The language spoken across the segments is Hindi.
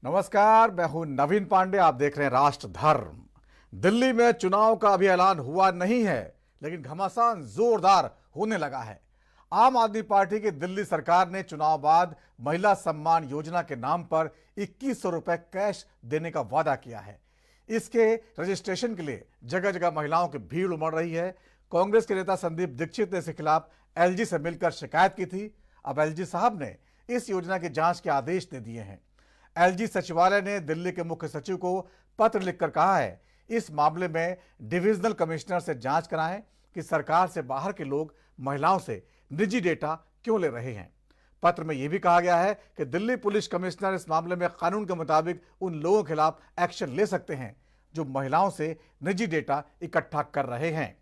नमस्कार, मैं हूं नवीन पांडे। आप देख रहे हैं राष्ट्र धर्म। दिल्ली में चुनाव का अभी ऐलान हुआ नहीं है, लेकिन घमासान जोरदार होने लगा है। आम आदमी पार्टी की दिल्ली सरकार ने चुनाव बाद महिला सम्मान योजना के नाम पर 2100 रुपए कैश देने का वादा किया है। इसके रजिस्ट्रेशन के लिए जगह जगह महिलाओं की भीड़ उमड़ रही है। कांग्रेस के नेता संदीप दीक्षित ने इसके खिलाफ एलजी से मिलकर शिकायत की थी। अब एलजी साहब ने इस योजना की जांच के आदेश दे दिए हैं। एलजी सचिवालय ने दिल्ली के मुख्य सचिव को पत्र लिखकर कहा है, इस मामले में डिविजनल कमिश्नर से जांच कराएं कि सरकार से बाहर के लोग महिलाओं से निजी डेटा क्यों ले रहे हैं। पत्र में यह भी कहा गया है कि दिल्ली पुलिस कमिश्नर इस मामले में कानून के मुताबिक उन लोगों के खिलाफ एक्शन ले सकते हैं जो महिलाओं से निजी डेटा इकट्ठा कर रहे हैं।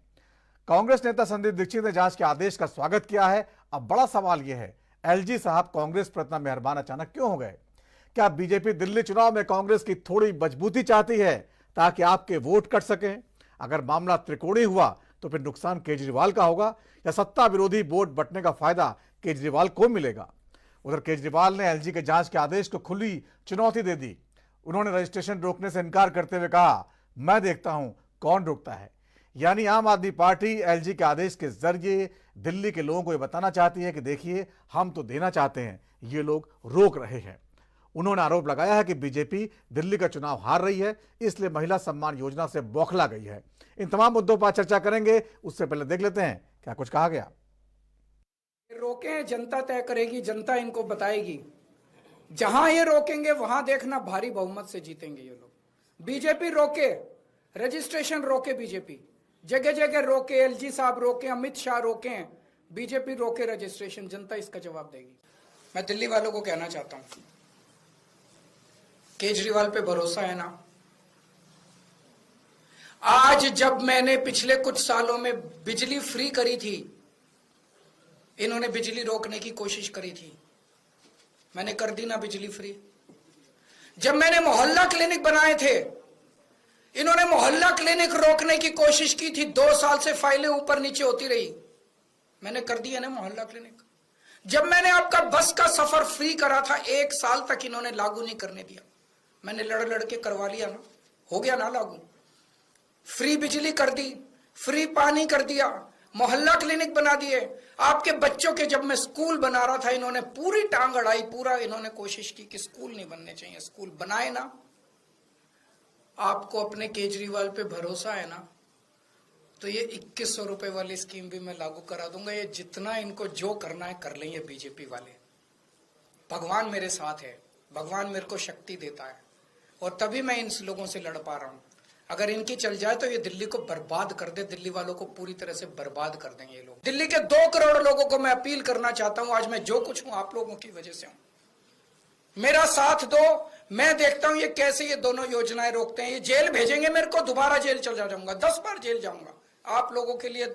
कांग्रेस नेता संदीप दीक्षित ने जांच के आदेश का स्वागत किया है। अब बड़ा सवाल यह है, एलजी साहब कांग्रेस पर इतना मेहरबान अचानक क्यों हो गए? क्या बीजेपी दिल्ली चुनाव में कांग्रेस की थोड़ी मजबूती चाहती है ताकि आपके वोट कट सकें? अगर मामला त्रिकोणीय हुआ तो फिर नुकसान केजरीवाल का होगा या सत्ता विरोधी वोट बंटने का फायदा केजरीवाल को मिलेगा? उधर केजरीवाल ने एलजी के जांच के आदेश को खुली चुनौती दे दी। उन्होंने रजिस्ट्रेशन रोकने से इनकार करते हुए कहा, मैं देखता हूं कौन रोकता है। यानी आम आदमी पार्टी एलजी के आदेश के जरिए दिल्ली के लोगों को यह बताना चाहती है कि देखिए, हम तो देना चाहते हैं, ये लोग रोक रहे हैं। उन्होंने आरोप लगाया है कि बीजेपी दिल्ली का चुनाव हार रही है, इसलिए महिला सम्मान योजना से बौखला गई है। इन तमाम मुद्दों पर चर्चा करेंगे। उससे पहले देख लेते हैं क्या कुछ कहा गया। रोके जनता तय करेगी, जनता इनको बताएगी। जहां ये रोकेंगे वहां देखना भारी बहुमत से जीतेंगे ये लोग। बीजेपी रोके, रजिस्ट्रेशन रोके, बीजेपी जगह जगह रोके, एलजी साहब रोके, अमित शाह रोके, बीजेपी रोके रजिस्ट्रेशन। जनता इसका जवाब देगी। मैं दिल्ली वालों को कहना चाहता हूं, केजरीवाल पे भरोसा है ना? आज जब मैंने पिछले कुछ सालों में बिजली फ्री करी थी, इन्होंने बिजली रोकने की कोशिश करी थी, मैंने कर दी ना बिजली फ्री। जब मैंने मोहल्ला क्लिनिक बनाए थे, इन्होंने मोहल्ला क्लिनिक रोकने की कोशिश की थी। 2 साल से फाइलें ऊपर नीचे होती रही, मैंने कर दिया ना मोहल्ला क्लिनिक। जब मैंने आपका बस का सफर फ्री करा था, 1 साल तक इन्होंने लागू नहीं करने दिया, मैंने लड़ लड़ के करवा लिया ना, हो गया ना लागू। फ्री बिजली कर दी, फ्री पानी कर दिया, मोहल्ला क्लिनिक बना दिए। आपके बच्चों के जब मैं स्कूल बना रहा था, इन्होंने पूरी टांग अड़ाई, पूरा इन्होंने कोशिश की कि स्कूल नहीं बनने चाहिए, स्कूल बनाए ना। आपको अपने केजरीवाल पे भरोसा है ना, तो ये 2100 रुपए वाली स्कीम भी मैं लागू करा दूंगा। ये जितना इनको जो करना है कर लेंगे बीजेपी वाले। भगवान मेरे साथ है, भगवान मेरे को शक्ति देता है, और तभी मैं इन लोगों से लड़ पा रहा हूं। अगर इनकी चल जाए तो ये दिल्ली को बर्बाद कर दे, दिल्ली वालों को पूरी तरह से बर्बाद कर देंगे ये लोग। दिल्ली के 2 करोड़ लोगों को मैं अपील करना चाहता हूं, आज मैं जो कुछ हूं आप लोगों की वजह से हूं। मेरा साथ दो। मैं देखता हूं ये कैसे ये दोनों योजनाएं रोकते हैं। ये जेल भेजेंगे मेरे को, दोबारा जेल चल जाऊंगा, 10 बार जेल जाऊंगा। आप लोगों के लिए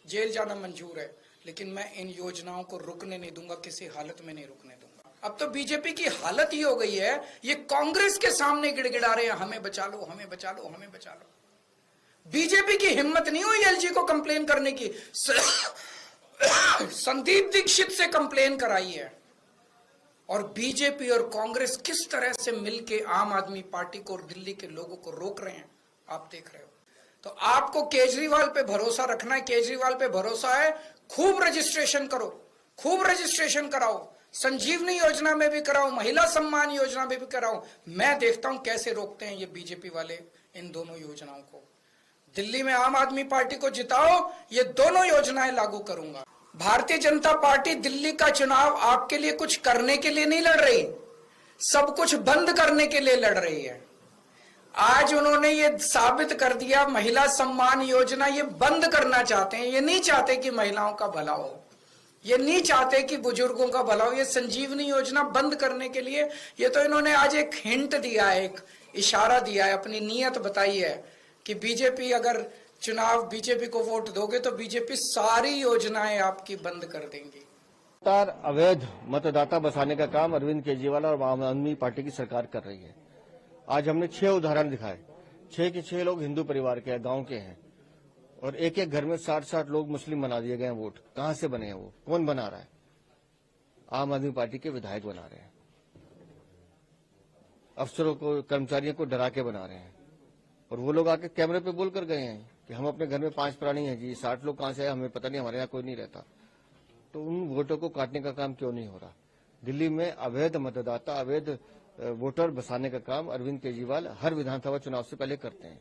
जेल जाना मंजूर है, लेकिन मैं इन योजनाओं को रुकने नहीं दूंगा, किसी हालत में नहीं रुकने दूंगा। अब तो बीजेपी की हालत ही हो गई है, ये कांग्रेस के सामने गिड़गिड़ा रहे हैं, हमें बचा लो, हमें बचा लो, हमें बचा लो। बीजेपी की हिम्मत नहीं हुई एलजी को कंप्लेन करने की। संदीप दीक्षित से कंप्लेन कराई है। और बीजेपी और कांग्रेस किस तरह से मिलकर आम आदमी पार्टी को और दिल्ली के लोगों को रोक रहे हैं, आप देख रहे हो। तो आपको केजरीवाल पे भरोसा रखना है, केजरीवाल पे भरोसा है। खूब रजिस्ट्रेशन करो, खूब रजिस्ट्रेशन कराओ, संजीवनी योजना में भी कराओ, महिला सम्मान योजना में भी कराओ। मैं देखता हूं कैसे रोकते हैं ये बीजेपी वाले इन दोनों योजनाओं को। दिल्ली में आम आदमी पार्टी को जिताओ, ये दोनों योजनाएं लागू करूंगा। भारतीय जनता पार्टी दिल्ली का चुनाव आपके लिए कुछ करने के लिए नहीं लड़ रही, सब कुछ बंद करने के लिए लड़ रही है। आज उन्होंने ये साबित कर दिया, महिला सम्मान योजना ये बंद करना चाहते हैं। ये नहीं चाहते कि महिलाओं का भला हो, ये नहीं चाहते कि बुजुर्गों का भला हो। ये संजीवनी योजना बंद करने के लिए ये तो इन्होंने आज एक हिंट दिया है, एक इशारा दिया है, अपनी नीयत बताई है कि बीजेपी अगर चुनाव बीजेपी को वोट दोगे तो बीजेपी सारी योजनाएं आपकी बंद कर देंगी। अवैध मतदाता बसाने का काम अरविंद केजरीवाल और आम आदमी पार्टी की सरकार कर रही है। आज हमने 6 उदाहरण दिखाए। 6 के 6 लोग हिंदू परिवार के हैं, गांव के हैं, और एक एक घर में 60-60 लोग मुस्लिम बना दिए गए हैं। वोट कहां से बने हैं? वो कौन बना रहा है? आम आदमी पार्टी के विधायक बना रहे हैं। अफसरों को, कर्मचारियों को डरा के बना रहे हैं। और वो लोग आके कैमरे पे बोल कर गए हैं कि हम अपने घर में 5 प्राणी हैं जी, 60 लोग कहाँ से आए हमें पता नहीं, हमारे यहाँ कोई नहीं रहता। तो उन वोटों को काटने का काम क्यों नहीं हो रहा? दिल्ली में अवैध मतदाता, अवैध वोटर बसाने का काम अरविंद केजरीवाल हर विधानसभा चुनाव से पहले करते हैं।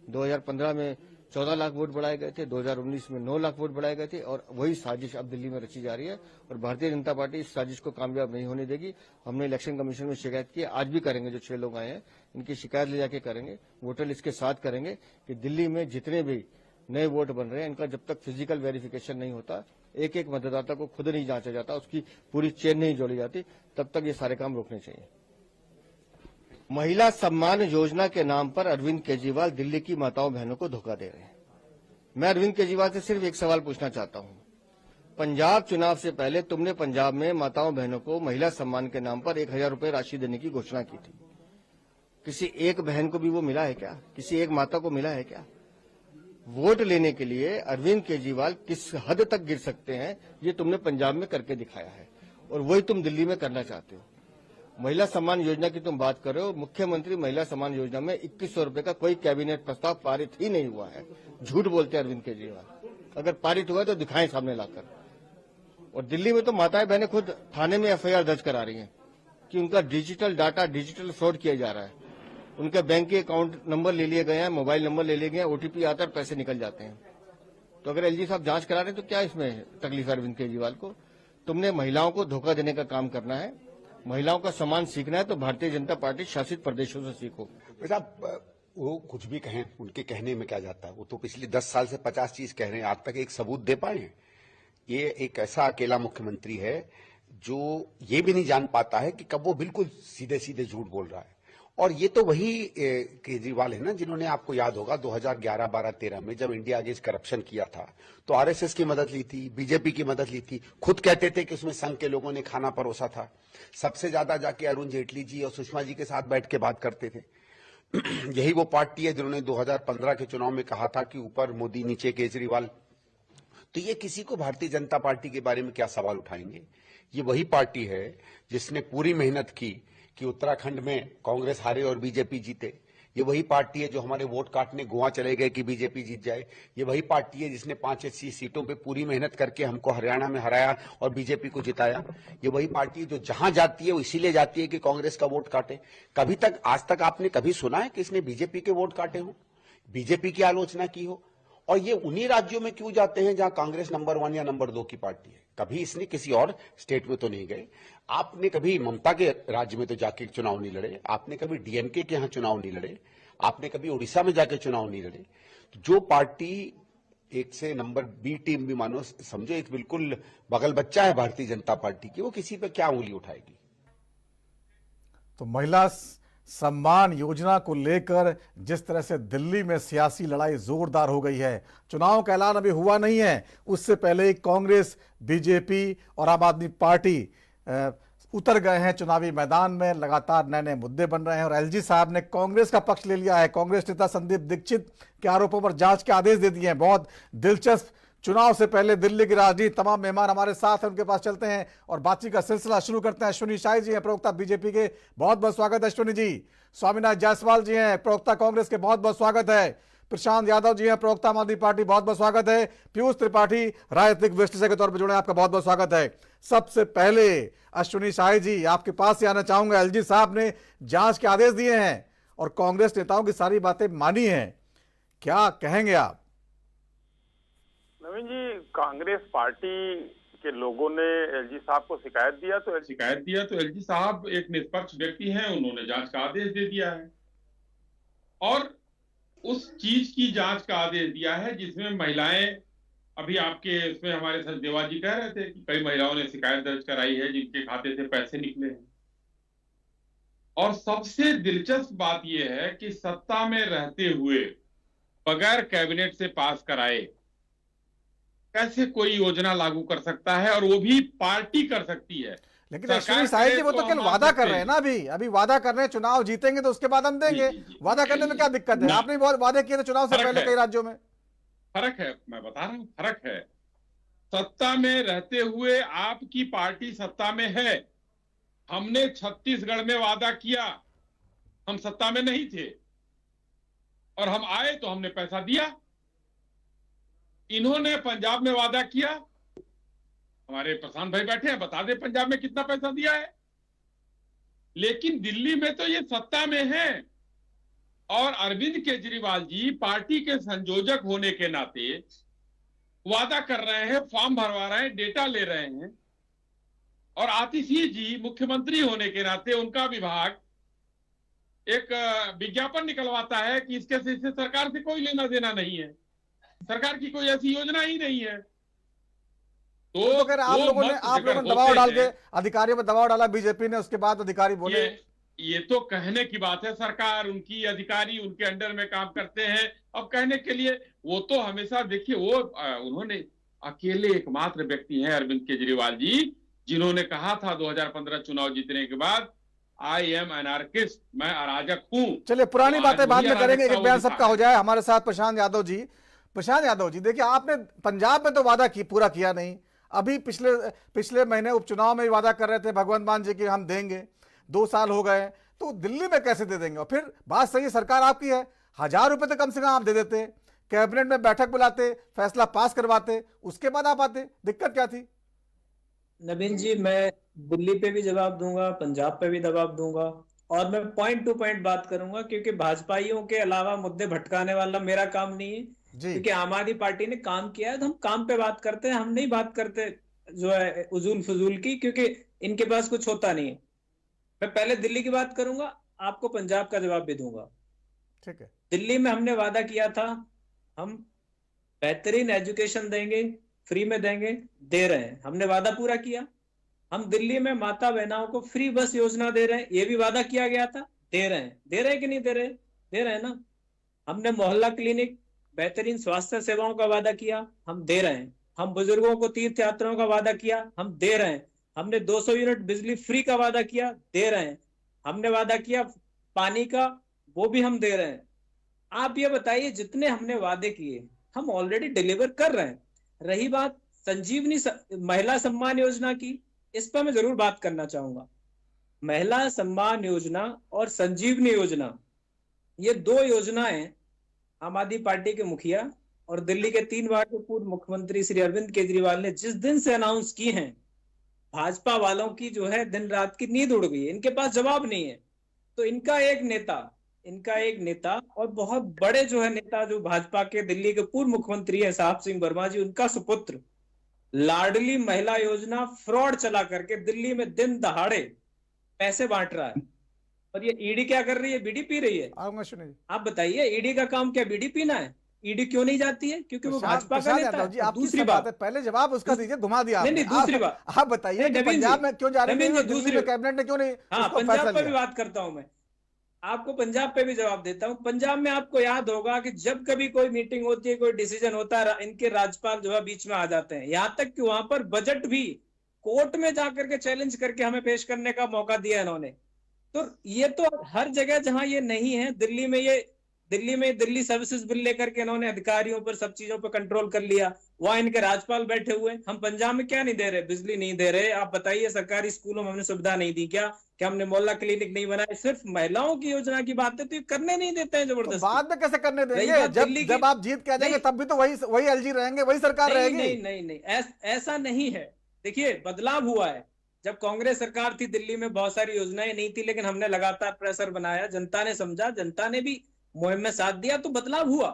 2015 में 14 लाख वोट बढ़ाए गए थे, 2019 में 9 लाख वोट बढ़ाए गए थे, और वही साजिश अब दिल्ली में रची जा रही है। और भारतीय जनता पार्टी इस साजिश को कामयाब नहीं होने देगी। हमने इलेक्शन कमीशन में शिकायत की, आज भी करेंगे। जो 6 लोग आए हैं इनकी शिकायत ले जाके करेंगे, वोटर लिस्ट के साथ करेंगे कि दिल्ली में जितने भी नए वोट बन रहे हैं इनका जब तक फिजिकल वेरिफिकेशन नहीं होता, एक एक मतदाता को खुद नहीं जांचा जाता, उसकी पूरी चेन नहीं जोड़ी जाती, तब तक ये सारे काम रोकने चाहिए। महिला सम्मान योजना के नाम पर अरविंद केजरीवाल दिल्ली की माताओं बहनों को धोखा दे रहे हैं। मैं अरविंद केजरीवाल से सिर्फ एक सवाल पूछना चाहता हूं। पंजाब चुनाव से पहले तुमने पंजाब में माताओं बहनों को महिला सम्मान के नाम पर 1000 रुपए राशि देने की घोषणा की थी। किसी एक बहन को भी वो मिला है क्या? किसी एक माता को मिला है क्या? वोट लेने के लिए अरविंद केजरीवाल किस हद तक गिर सकते हैं ये तुमने पंजाब में करके दिखाया है, और वही तुम दिल्ली में करना चाहते हो। महिला सम्मान योजना की तुम बात कर रहे हो, मुख्यमंत्री महिला सम्मान योजना में 2100 रुपए का कोई कैबिनेट प्रस्ताव पारित ही नहीं हुआ है। झूठ बोलते हैं अरविंद केजरीवाल। अगर पारित हुआ तो दिखाएं सामने लाकर। और दिल्ली में तो माताएं बहनें खुद थाने में एफआईआर दर्ज करा रही हैं कि उनका डिजिटल डाटा, डिजिटल फ्रॉड किया जा रहा है। उनके बैंक के अकाउंट नंबर ले लिए गए हैं, मोबाइल नंबर ले लिए गए हैं, ओटीपी आता है, पैसे निकल जाते हैं। तो अगर एलजी साहब जांच करा रहे हैं तो क्या इसमें तकलीफ है अरविंद केजरीवाल को? तुमने महिलाओं को धोखा देने का काम करना है, महिलाओं का सम्मान सीखना है तो भारतीय जनता पार्टी शासित प्रदेशों से सीखो। साहब वो कुछ भी कहें, उनके कहने में क्या जाता है? वो तो पिछले 10 साल से 50 चीज कह रहे हैं, आज तक एक सबूत दे पाए हैं? ये एक ऐसा अकेला मुख्यमंत्री है जो ये भी नहीं जान पाता है कि कब वो बिल्कुल सीधे सीधे झूठ बोल रहा है। और ये तो वही केजरीवाल है ना जिन्होंने, आपको याद होगा 2011, 12, 13 में जब इंडिया अगेंस्ट करप्शन किया था तो आरएसएस की मदद ली थी, बीजेपी की मदद ली थी। खुद कहते थे कि उसमें संघ के लोगों ने खाना परोसा था। सबसे ज्यादा जाके अरुण जेटली जी और सुषमा जी के साथ बैठ के बात करते थे। यही वो पार्टी है जिन्होंने 2015 के चुनाव में कहा था कि ऊपर मोदी नीचे केजरीवाल। तो ये किसी को भारतीय जनता पार्टी के बारे में क्या सवाल उठाएंगे? ये वही पार्टी है जिसने पूरी मेहनत की कि उत्तराखंड में कांग्रेस हारे और बीजेपी जीते। ये वही पार्टी है जो हमारे वोट काटने गोवा चले गए कि बीजेपी जीत जाए। ये वही पार्टी है जिसने 5 ऐसी सीटों पे पूरी मेहनत करके हमको हरियाणा में हराया और बीजेपी को जिताया। ये वही पार्टी है जो जहां जाती है वो इसीलिए जाती है कि कांग्रेस का वोट काटे। कभी तक, आज तक आपने कभी सुना है कि इसने बीजेपी के वोट काटे हो, बीजेपी की आलोचना की हो? और ये उन्हीं राज्यों में क्यों जाते हैं जहां कांग्रेस नंबर 1 या नंबर 2 की पार्टी है? कभी इसने किसी और स्टेट में तो नहीं गए। आपने कभी ममता के राज्य में तो जाके चुनाव नहीं लड़े, आपने कभी डीएमके के यहां चुनाव नहीं लड़े, आपने कभी उड़ीसा में जाके चुनाव नहीं लड़े। तो जो पार्टी एक से नंबर बी टीम भी मानो, समझो एक बिल्कुल बगल बच्चा है भारतीय जनता पार्टी की, वो किसी पे क्या उंगली उठाएगी? तो महिला सम्मान योजना को लेकर जिस तरह से दिल्ली में सियासी लड़ाई जोरदार हो गई है, चुनाव का ऐलान अभी हुआ नहीं है, उससे पहले ही कांग्रेस, बीजेपी और आम आदमी पार्टी उतर गए हैं चुनावी मैदान में। लगातार नए नए मुद्दे बन रहे हैं और एलजी साहब ने कांग्रेस का पक्ष ले लिया है। कांग्रेस नेता संदीप दीक्षित के आरोपों पर जांच के आदेश दे दिए हैं। बहुत दिलचस्प चुनाव से पहले दिल्ली की राजनीति। तमाम मेहमान हमारे साथ हैं, उनके पास चलते हैं और बातचीत का सिलसिला शुरू करते हैं। अश्विनी शाही जी हैं, प्रवक्ता बीजेपी के, बहुत बहुत स्वागत है अश्विनी जी। स्वामीनाथ जायसवाल जी हैं, प्रवक्ता कांग्रेस के, बहुत बहुत स्वागत है। प्रशांत यादव जी हैं, प्रवक्ता आम आदमी पार्टी, बहुत बहुत स्वागत है। पीयूष त्रिपाठी राजनीतिक विश्लेषक के तौर पर जुड़े, आपका बहुत बहुत स्वागत है। सबसे पहले अश्विनी शाही जी, आपके पास ही आना चाहूंगा। एलजी साहब ने जांच के आदेश दिए हैं और कांग्रेस नेताओं की सारी बातें मानी हैं, क्या कहेंगे आप? नवीन जी, कांग्रेस पार्टी के लोगों ने एलजी साहब को शिकायत दिया तो एलजी साहब एक निष्पक्ष व्यक्ति हैं, उन्होंने जांच का आदेश दे दिया है और उस चीज की जांच का आदेश दिया है जिसमें महिलाएं, अभी आपके इसमें हमारे साथ देवा जी कह रहे थे कि कई महिलाओं ने शिकायत दर्ज कराई है जिनके खाते से पैसे निकले हैं। और सबसे दिलचस्प बात यह है कि सत्ता में रहते हुए बगैर कैबिनेट से पास कराए कैसे कोई योजना लागू कर सकता है, और वो भी पार्टी कर सकती है। लेकिन अश्विनी शाही जी, वो तो केवल वादा कर रहे हैं ना, अभी वादा कर रहे हैं, चुनाव जीतेंगे तो उसके बाद हम देंगे। वादा करने में क्या दिक्कत है? आपने बहुत वादे किए थे चुनाव से पहले कई राज्यों में। फर्क है, मैं बता रहा हूं, फर्क है। सत्ता में रहते हुए आपकी पार्टी सत्ता में है। हमने छत्तीसगढ़ में वादा किया हम सत्ता में नहीं थे और हम आए तो हमने पैसा दिया। इन्होंने पंजाब में वादा किया, हमारे प्रशांत भाई बैठे हैं, बता दे पंजाब में कितना पैसा दिया है। लेकिन दिल्ली में तो ये सत्ता में है और अरविंद केजरीवाल जी पार्टी के संयोजक होने के नाते वादा कर रहे हैं, फॉर्म भरवा रहे हैं, डेटा ले रहे हैं। और आतिशी जी मुख्यमंत्री होने के नाते उनका विभाग एक विज्ञापन निकलवाता है कि इसके से सरकार से कोई लेना देना नहीं है, सरकार की कोई ऐसी योजना ही नहीं है। तो खैर आप लोगों ने दबाव डाल के अधिकारियों पर दबाव डाला बीजेपी ने, उसके बाद अधिकारी बोले। ये तो कहने की बात है, सरकार उनकी अधिकारी उनके अंडर में काम करते हैं। अब कहने के लिए वो तो हमेशा देखिए, वो उन्होंने अकेले एकमात्र व्यक्ति हैं अरविंद केजरीवाल जी जिन्होंने कहा था 2015 चुनाव जीतने के बाद, आई एम एनार्किस्ट, मैं अराजक हूं। चलिए पुरानी बातें बाद में करेंगे, एक बयान सबका हो जाए। हमारे साथ प्रशांत यादव जी। प्रशांत यादव जी, देखिए आपने पंजाब में तो वादा पूरा किया नहीं, अभी पिछले महीने उपचुनाव में वादा कर रहे थे भगवंत मान जी की हम देंगे, 2 साल हो गए, तो दिल्ली में कैसे दे देंगे? और फिर बात सही है, सरकार आपकी है, 1000 रुपए तो कम से कम आप दे देते, कैबिनेट में बैठक बुलाते, फैसला पास करवाते, उसके बाद आप आते, दिक्कत क्या थी? नवीन जी, मैं दिल्ली पे भी जवाब दूंगा, पंजाब पे भी जवाब दूंगा और मैं पॉइंट टू पॉइंट बात करूंगा, क्योंकि भाजपाइयों के अलावा मुद्दे भटकाने वाला मेरा काम नहीं है। क्योंकि आम आदमी पार्टी ने काम किया है तो हम काम पे बात करते हैं, हम नहीं बात करते जो है उजूल फजूल की, क्योंकि इनके पास कुछ होता नहीं है। मैं पहले दिल्ली की बात करूंगा, आपको पंजाब का जवाब भी दूंगा। ठीक है। दिल्ली में हमने वादा किया था हम बेहतरीन एजुकेशन देंगे, फ्री में देंगे, दे रहे हैं, हमने वादा पूरा किया। हम दिल्ली में माता बहनाओं को फ्री बस योजना दे रहे हैं, ये भी वादा किया गया था, दे रहे हैं। दे रहे हैं कि नहीं दे रहे? दे रहे हैं ना। हमने मोहल्ला क्लिनिक, बेहतरीन स्वास्थ्य सेवाओं का वादा किया, हम दे रहे हैं। हम बुजुर्गों को तीर्थ यात्राओं का वादा किया, हम दे रहे हैं। हमने 200 यूनिट बिजली फ्री का वादा किया, दे रहे हैं। हमने वादा किया पानी का, वो भी हम दे रहे हैं। आप ये बताइए, जितने हमने वादे किए हम ऑलरेडी डिलीवर कर रहे हैं। रही बात संजीवनी महिला सम्मान योजना की, इस पर मैं जरूर बात करना चाहूंगा। महिला सम्मान योजना और संजीवनी योजना, ये 2 योजनाएं आम आदमी पार्टी के मुखिया और दिल्ली के 3 बार के पूर्व मुख्यमंत्री श्री अरविंद केजरीवाल ने जिस दिन से अनाउंस की हैं, भाजपा वालों की जो है दिन रात की नींद उड़ गई है, इनके पास जवाब नहीं है। तो इनका एक नेता और बहुत बड़े जो है नेता जो भाजपा के दिल्ली के पूर्व मुख्यमंत्री है साहब सिंह वर्मा जी, उनका सुपुत्र लाडली महिला योजना फ्रॉड चला करके दिल्ली में दिन दहाड़े पैसे बांट रहा है। और ये ईडी क्या कर रही है? बीड़ी पी रही है। आप बताइए, ईडी का काम क्या बीड़ी पीना है? ईडी क्यों नहीं जाती है? क्योंकि वो भाजपा का नेता है। दूसरी बात, पहले जवाब उसका दीजिए, घुमा दिया। नहीं, दूसरी बात आप बताइए पंजाब में क्यों जा रही है, दूसरी कैबिनेट ने क्यों नहीं? हाँ, पंजाब पे भी बात करता हूं मैं, आपको पंजाब पे भी जवाब देता हूं। पंजाब में आपको याद होगा कि जब कभी कोई मीटिंग होती है, कोई डिसीजन होता है, इनके राज्यपाल जो है बीच में आ जाते हैं। यहाँ तक कि वहां पर बजट भी कोर्ट में जाकर के चैलेंज करके हमें पेश करने का मौका दिया इन्होंने। तो ये तो हर जगह जहां ये नहीं है, दिल्ली में दिल्ली सर्विसेज बिल लेकर के इन्होंने अधिकारियों पर सब चीजों पर कंट्रोल कर लिया। वहां इनके राज्यपाल बैठे हुए। हम पंजाब में क्या नहीं दे रहे? बिजली नहीं दे रहे। आप बताइए, सरकारी स्कूलों में हमने सुविधा नहीं दी क्या? क्या हमने मोहल्ला क्लिनिक नहीं बनाए? सिर्फ महिलाओं की योजना की बात है तो ये करने नहीं देते हैं जबरदस्ती। तो बाद में कैसे करने देंगे? जब आप जीत के आ जाएंगे तब भी तो वही एलजी रहेंगे, वही सरकार रहेगी। नहीं, ऐसा नहीं है। देखिए, बदलाव हुआ है। जब कांग्रेस सरकार थी दिल्ली में बहुत सारी योजनाएं नहीं थी, लेकिन हमने लगातार प्रेशर बनाया, जनता ने समझा, जनता ने भी मुहिम में साथ दिया तो बदलाव हुआ।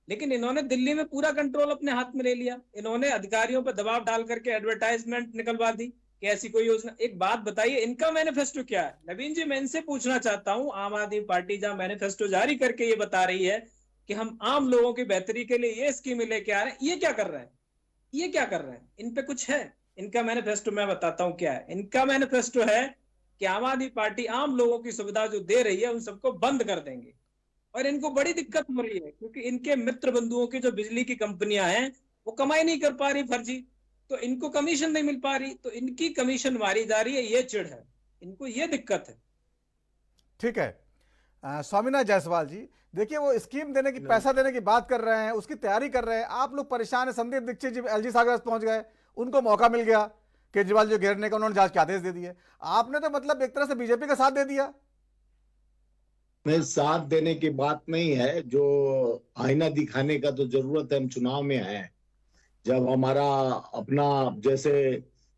लेकिन इन्होंने दिल्ली में पूरा कंट्रोल अपने हाथ में ले लिया। इन्होंने अधिकारियों पर दबाव डाल करके एडवर्टाइजमेंट निकलवा दी कि ऐसी कोई योजना। एक बात बताइए, इनका मैनिफेस्टो क्या है? नवीन जी, मैं इनसे पूछना चाहता हूं, आम आदमी पार्टी जहां मैनिफेस्टो जारी करके ये बता रही है कि हम आम लोगों की बेहतरी के लिए ये स्कीमें लेके आ रहे हैं, ये क्या कर रहे हैं? ये क्या कर रहे हैं? इन पे कुछ है? इनका मैनिफेस्टो मैं बताता हूं क्या है। इनका मैनिफेस्टो है कि आम आदमी पार्टी आम लोगों की सुविधा जो दे रही है उन सबको बंद कर देंगे। और इनको बड़ी दिक्कत हो रही है क्योंकि इनके मित्र बंधुओं की जो बिजली की कंपनियां हैं वो कमाई नहीं कर पा रही फर्जी, तो इनको कमीशन नहीं मिल पा रही, तो इनकी कमीशन मारी जा रही है। ये चिढ़ है, इनको ये दिक्कत है। ठीक है। स्वामीनाथ जायसवाल जी, देखिए वो स्कीम देने की, पैसा देने की बात कर रहे हैं, उसकी तैयारी कर रहे हैं, आप लोग परेशान है। संदीप दीक्षित जी एलजी सागर पहुंच गए, उनको मौका मिल गया केजरीवाल जो घेरने का, उन्होंने जांच के आदेश दे दिए। आपने तो मतलब एक तरह से बीजेपी का साथ दे दिया। में साथ देने की बात नहीं है, जो आईना दिखाने का तो जरूरत है। हम चुनाव में हैं, जब हमारा अपना जैसे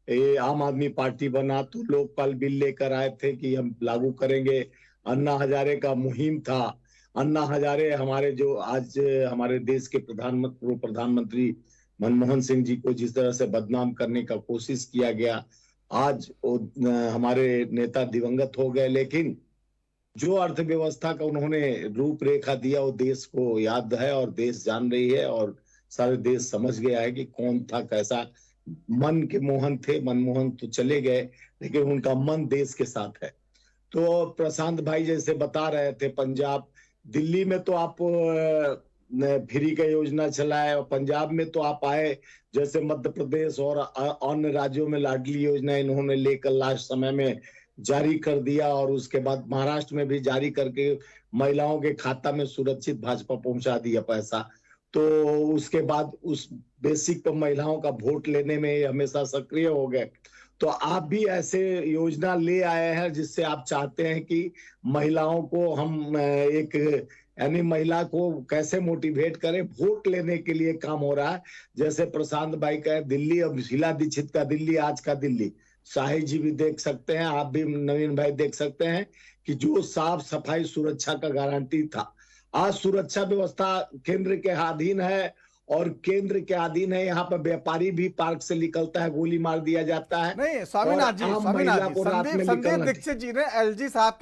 ये आम आदमी पार्टी बना तो लोकपाल बिल लेकर आए थे कि हम लागू करेंगे। अन्ना हजारे का मुहिम था। अन्ना हजारे हमारे जो आज हमारे देश के प्रधानमंत्री मनमोहन सिंह जी को जिस तरह से बदनाम करने का कोशिश किया गया, आज हमारे नेता दिवंगत हो गए, लेकिन जो अर्थव्यवस्था का उन्होंने रूपरेखा दिया वो देश को याद है और देश जान रही है और सारे देश समझ गया है कि कौन था कैसा। मन के मोहन थे, मनमोहन तो चले गए लेकिन उनका मन देश के साथ है। तो प्रशांत भाई जैसे बता रहे थे, पंजाब दिल्ली में तो आप फ्री का योजना चलाए और पंजाब में तो आप आए, जैसे मध्य प्रदेश और अन्य राज्यों में लाडली योजना इन्होंने लेकर लास्ट समय में जारी कर दिया और उसके बाद महाराष्ट्र में भी जारी करके महिलाओं के खाता में सुरक्षित भाजपा पहुंचा दिया पैसा। तो उसके बाद उस बेसिक पर महिलाओं का वोट लेने में हमेशा सक्रिय हो गए। तो आप भी ऐसे योजना ले आए हैं जिससे आप चाहते हैं कि महिलाओं को हम एक यानी महिला को कैसे मोटिवेट करें, वोट लेने के लिए काम हो रहा है। जैसे प्रशांत भाई का दिल्ली और शीला दीक्षित का दिल्ली, आज का दिल्ली शाही जी भी देख सकते हैं, आप भी नवीन भाई देख सकते हैं कि जो साफ सफाई सुरक्षा का गारंटी था, आज सुरक्षा व्यवस्था केंद्र के अधीन है और केंद्र के अधीन है। यहाँ पर व्यापारी भी पार्क से निकलता है, गोली मार दिया जाता है। नहीं स्वामीनाथ जी, संदीप दीक्षित जी ने एलजी साहब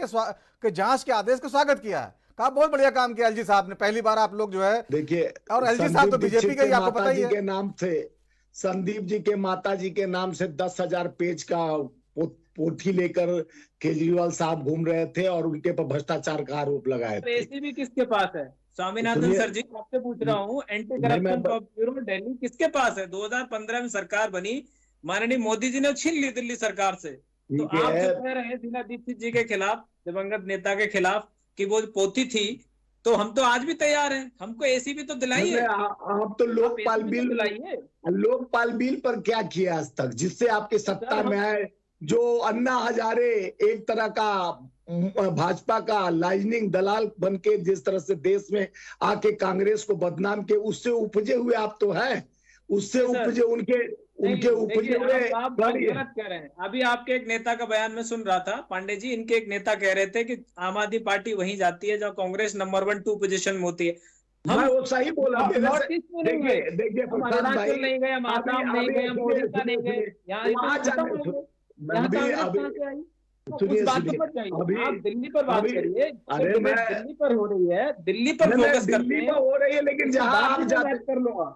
के जांच के आदेश का स्वागत किया है, कहा बहुत बढ़िया काम किया एलजी साहब ने, पहली बार आप लोग जो है देखिए। और एलजी साहब तो बीजेपी के आपको पता ही है। के नाम से संदीप जी के माता जी के नाम से 10,000 पेज का पोथी लेकर केजरीवाल साहब घूम रहे थे और उनके पर भ्रष्टाचार का आरोप लगाए थे। एसीबी किसके पास है? स्वामीनाथन सर जी आपसे पूछ रहा हूँ, एंटी करप्शन ब्यूरो दिल्ली किसके पास है? 2015 में सरकार बनी, माननीय मोदी जी ने छीन ली दिल्ली सरकार से। तो आप जो कह रहे हैं शीला दीक्षित जी के खिलाफ, दिवंगत नेता के खिलाफ कि वो पोथी थी, तो हम तो आज भी तैयार हैं, हमको एसीबी तो दिलाइए। आप तो लोकपाल बिल दिलाइए। लोकपाल बिल पर क्या किया आज तक जिससे आपके सत्ता में आए? जो अन्ना हजारे एक तरह का भाजपा का लाइजनिंग दलाल बनके जिस तरह से देश में आके कांग्रेस को बदनाम के, उससे उपजे हुए आप तो है, उससे उपजे उनके उपजे हुए। आप गलत कह रहे हैं। अभी आपके एक नेता का बयान में सुन रहा था, पांडे जी, इनके एक नेता कह रहे थे कि आम आदमी पार्टी वहीं जाती है जहाँ कांग्रेस नंबर 1-2 पोजीशन में होती है। हम वो सही बोला। देखिए प्रशांत भाई नहीं गए, हम आसाम नहीं गए, हम ओडिशा नहीं गए, सुनिए आप दिल्ली पर बात करिए। दिल्ली पर हो रही है, दिल्ली पर फोकस करते हैं, हो रही है, लेकिन जहां आप जाते कर लो।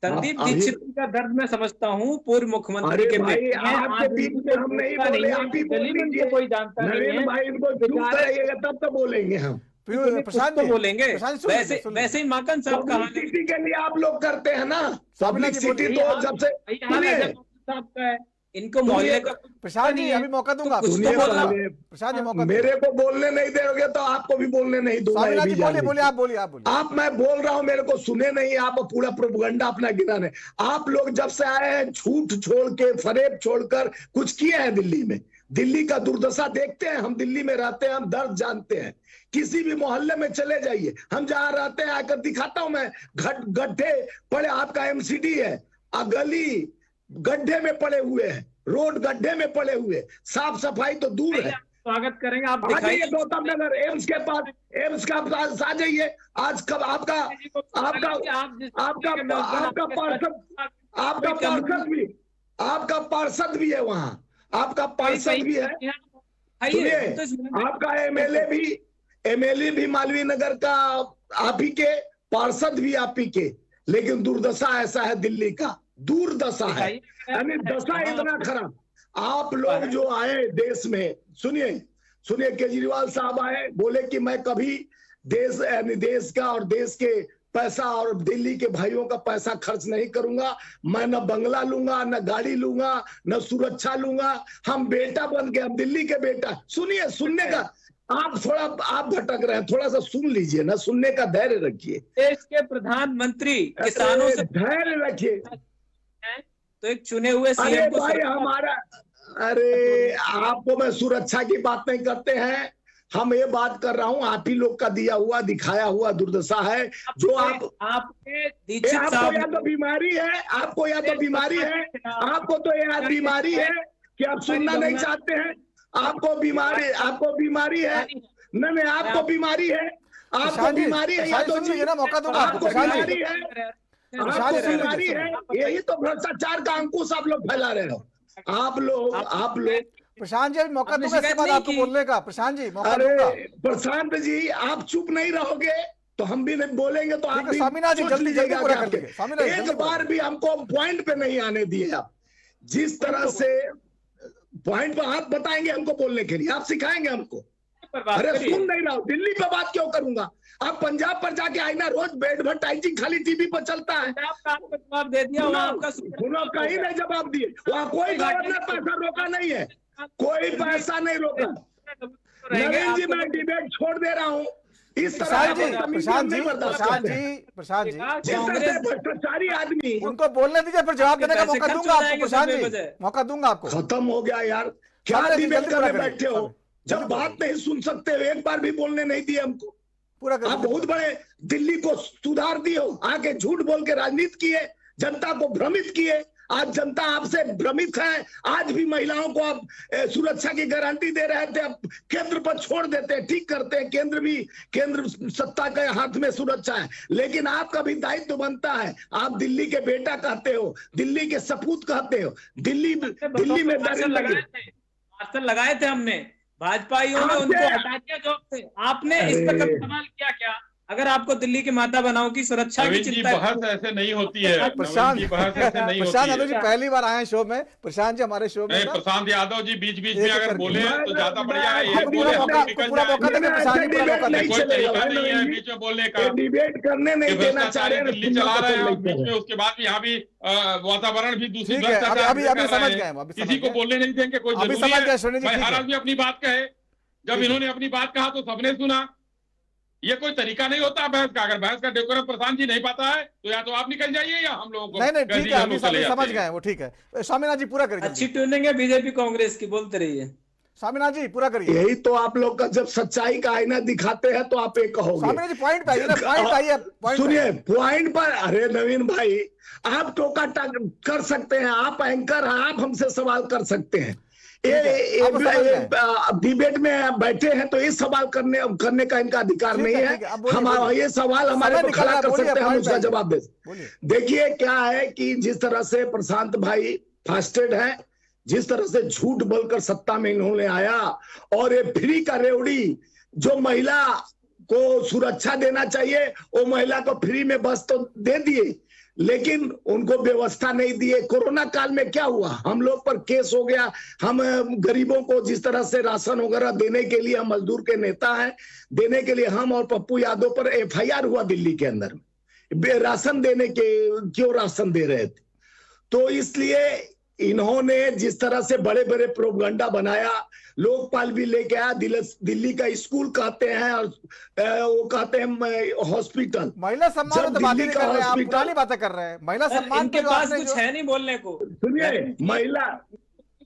संदीप दीक्षित का दर्द मैं समझता हूँ, पूर्व मुख्यमंत्री के आपके बीच में हम नहीं बोले, आप ही बोल दीजिए। कोई जानता नहीं है भाई, इनको चुप कराइएगा तब तो बोलेंगे हम। प्रशांत तो बोलेंगे। वैसे ही माकन साहब का पब्लिसिटी के लिए आप लोग करते हैं ना, पब्लिसिटी तो सबसे इनको मोहल्ले का। प्रशांत जी अभी मौका दूंगा, प्रशांत जी मौका। मेरे को बोलने नहीं दोगे तो आपको भी बोलने नहीं दूंगा। बोलिए आप बोलिए। आप मैं बोल रहा हूं, मेरे को सुने नहीं, आप पूरा प्रोपेगेंडा अपना गिराने। आप लोग जब से आए हैं झूठ छोड़ के, फरेब छोड़कर कुछ किए हैं दिल्ली में। दिल्ली का दुर्दशा देखते हैं, हम दिल्ली में रहते हैं, हम दर्द जानते हैं। किसी भी मोहल्ले में चले जाइए, हम जहां रहते हैं आकर दिखाता हूं मैं, गड्ढे पड़े, आपका एमसीडी है, गली गड्ढे में पड़े हुए हैं, रोड गड्ढे में पड़े हुए, साफ सफाई तो दूर है। स्वागत करेंगे, आप दिखाइए गौतम नगर एम्स के पास, एम्स का पास आ जाइए। आज कब आपका पार्षद भी है वहाँ, आपका पार्षद भी है। सुनिए, आपका एमएलए भी मालवीय नगर का आप ही के, पार्षद भी आप ही के, लेकिन दुर्दशा ऐसा है दिल्ली का, दुर्दशा है, यानी दशा इतना खराब। आप लोग जो आए देश में, सुनिए केजरीवाल साहब आए, बोले कि मैं कभी देश का और देश के पैसा और दिल्ली के भाइयों का पैसा खर्च नहीं करूंगा, मैं न बंगला लूंगा, न गाड़ी लूंगा, न सुरक्षा लूंगा, हम बेटा बन के, हम दिल्ली के बेटा। सुनिए, सुनने का आप भटक रहे हैं, थोड़ा सा सुन लीजिए ना, सुनने का धैर्य रखिए। देश के प्रधानमंत्री किसानों से धैर्य रखिए। तो एक चुने हुए सीएम को भाई हमारा, अरे आपको मैं सुरक्षा की बात नहीं करते हैं, हम ये बात कर रहा हूं, आप ही लोग का दिया हुआ दिखाया हुआ दुर्दशा है जो आपने दीक्षित आपको साहब या तो बीमारी है, आपको या तो बीमारी है, आपको तो यह बीमारी है कि आप सुनना नहीं चाहते हैं। आपको बीमारी है, नहीं आपको बीमारी है, आपको बीमारी है, या तो ना मौका दूंगा आपको बीमारी है, आपको बीमारी है। यही तो भ्रष्टाचार का अंकुश आप लोग फैला रहे हो। आप लोग प्रशांत जी, अभी मौका दूंगा इसके बाद आपको बोलने का। प्रशांत जी, मौका अरे दूंगा। प्रशांत जी, आप चुप नहीं रहोगे तो हम भी नहीं बोलेंगे, तो आप भी स्वामीनाथ जी सोच जल्दी लीजिएगा पूरा कि कर लीजिए। स्वामीनाथ जी, एक जल्दी पूरा बार भी हमको पॉइंट पे नहीं आने दिए आप। जिस तरह से पॉइंट पे आप बताएंगे हमको बोलने के लिए, आप सिखाएंगे हमको। अरे सुन नहीं रहा हूं, दिल्ली पे बात क्यों करूंगा? आप पंजाब पर जाके आईना रोज एडवर्टाइजिंग खाली टीवी पर चलता है। आपको जवाब दे दिया, कहीं नहीं जवाब दिए। वहाँ कोई गवर्नर पैसा रोका नहीं है, कोई पैसा नहीं रोका। नवीन जी, मैं डिबेट छोड़ दे रहा हूँ। इस तरह प्रशांत जी भ्रष्टाचारी आदमी, उनको बोलने दीजिए, फिर जवाब देने का मौका दूंगा आपको। प्रशांत जी, मौका दूंगा आपको। खत्म हो गया यार, क्या डिबेट करने बैठे हो? जब बात नहीं सुन सकते हो, एक बार भी बोलने नहीं दिए हमको। पूरा आप बहुत बड़े दिल्ली को सुधार दिए हो, आके झूठ बोल के राजनीति किए, जनता को भ्रमित किए। आज जनता आपसे भ्रमित है। आज भी महिलाओं को आप सुरक्षा की गारंटी दे रहे थे, अब केंद्र पर छोड़ देते हैं, ठीक करते हैं। केंद्र सत्ता के हाथ में सुरक्षा है, लेकिन आपका भी दायित्व बनता है। आप दिल्ली के बेटा कहते हो, दिल्ली के सपूत कहते हो। दिल्ली में मार्शल लगाए थे हमने, भाजपाइयों ने उनको हटा दिया जॉब से। आपने इस पर कभी सवाल किया क्या? अगर आपको दिल्ली की माता बनाओ की सुरक्षा की चिंता है। बहस ऐसे नहीं होती है। प्रशांत यादव जी पहली बार आए हैं शो में। प्रशांत जी हमारे शो में, प्रशांत यादव जी बीच बीच में अगर बोले तो ज्यादा बढ़िया है। ये पूरा मौका देंगे प्रशांत जी, पूरा मौका देंगे। कोई तरीका नहीं है बीच में बोलने का। डिबेट करने नहीं देना चाह रहे हैं, दिल्ली चला रहे हैं बीच में, उसके बाद यहाँ भी वातावरण भी दूसरी अभी समझ गए, किसी को बोलने नहीं देंगे। कोई हर आदमी अपनी बात कहे। जब इन्होंने अपनी बात कहा तो सबने सुना। ये कोई तरीका नहीं होता बहस का। अगर बहस का डेकोरम प्रशांत जी नहीं पाता है तो या तो आप निकल जाइए या हम लोगों को। नहीं ठीक है, अभी समझ गए वो, ठीक है। स्वामीनाथ जी पूरा करिए। अच्छी ट्यूनिंग है बीजेपी कांग्रेस की, बोलते रहिए। स्वामीनाथ जी पूरा करिए। यही तो आप लोग का, जब सच्चाई का आईना दिखाते हैं तो आप एक कहोगे। स्वामीनाथ जी पॉइंट पे आइए ना, पॉइंट आइए। सुनिए पॉइंट पर। अरे नवीन भाई, आप टोका टाक कर सकते हैं, आप एंकर हैं, आप हमसे सवाल कर सकते हैं। डिबेट में बैठे हैं तो इस सवाल करने का इनका अधिकार नहीं है। हम ये सवाल हमारे को खड़ा कर सकते हैं, हम उसका जवाब दे। देखिए क्या है कि जिस तरह से प्रशांत भाई फास्टेड है, जिस तरह से झूठ बोलकर सत्ता में इन्होंने आया, और ये फ्री का रेवड़ी, जो महिला को सुरक्षा देना चाहिए वो महिला को फ्री में बस तो दे दिए, लेकिन उनको व्यवस्था नहीं दिए। कोरोना काल में क्या हुआ, हम लोग पर केस हो गया। हम गरीबों को जिस तरह से राशन वगैरह देने के लिए, हम मजदूर के नेता हैं, देने के लिए हम और पप्पू यादव पर FIR हुआ दिल्ली के अंदर में, राशन देने के क्यों राशन दे रहे थे। तो इसलिए इन्होंने जिस तरह से बड़े बड़े प्रोपगंडा बनाया, लोकपाल भी लेके आया, दिल्ली का स्कूल कहते हैं और वो कहते हैं हॉस्पिटल। महिला सम्मान तो बात नहीं कर रहे हैं आप, पुरानी बातें कर रहे हैं। महिला सम्मान के पास कुछ है नहीं बोलने को। सुनिए, महिला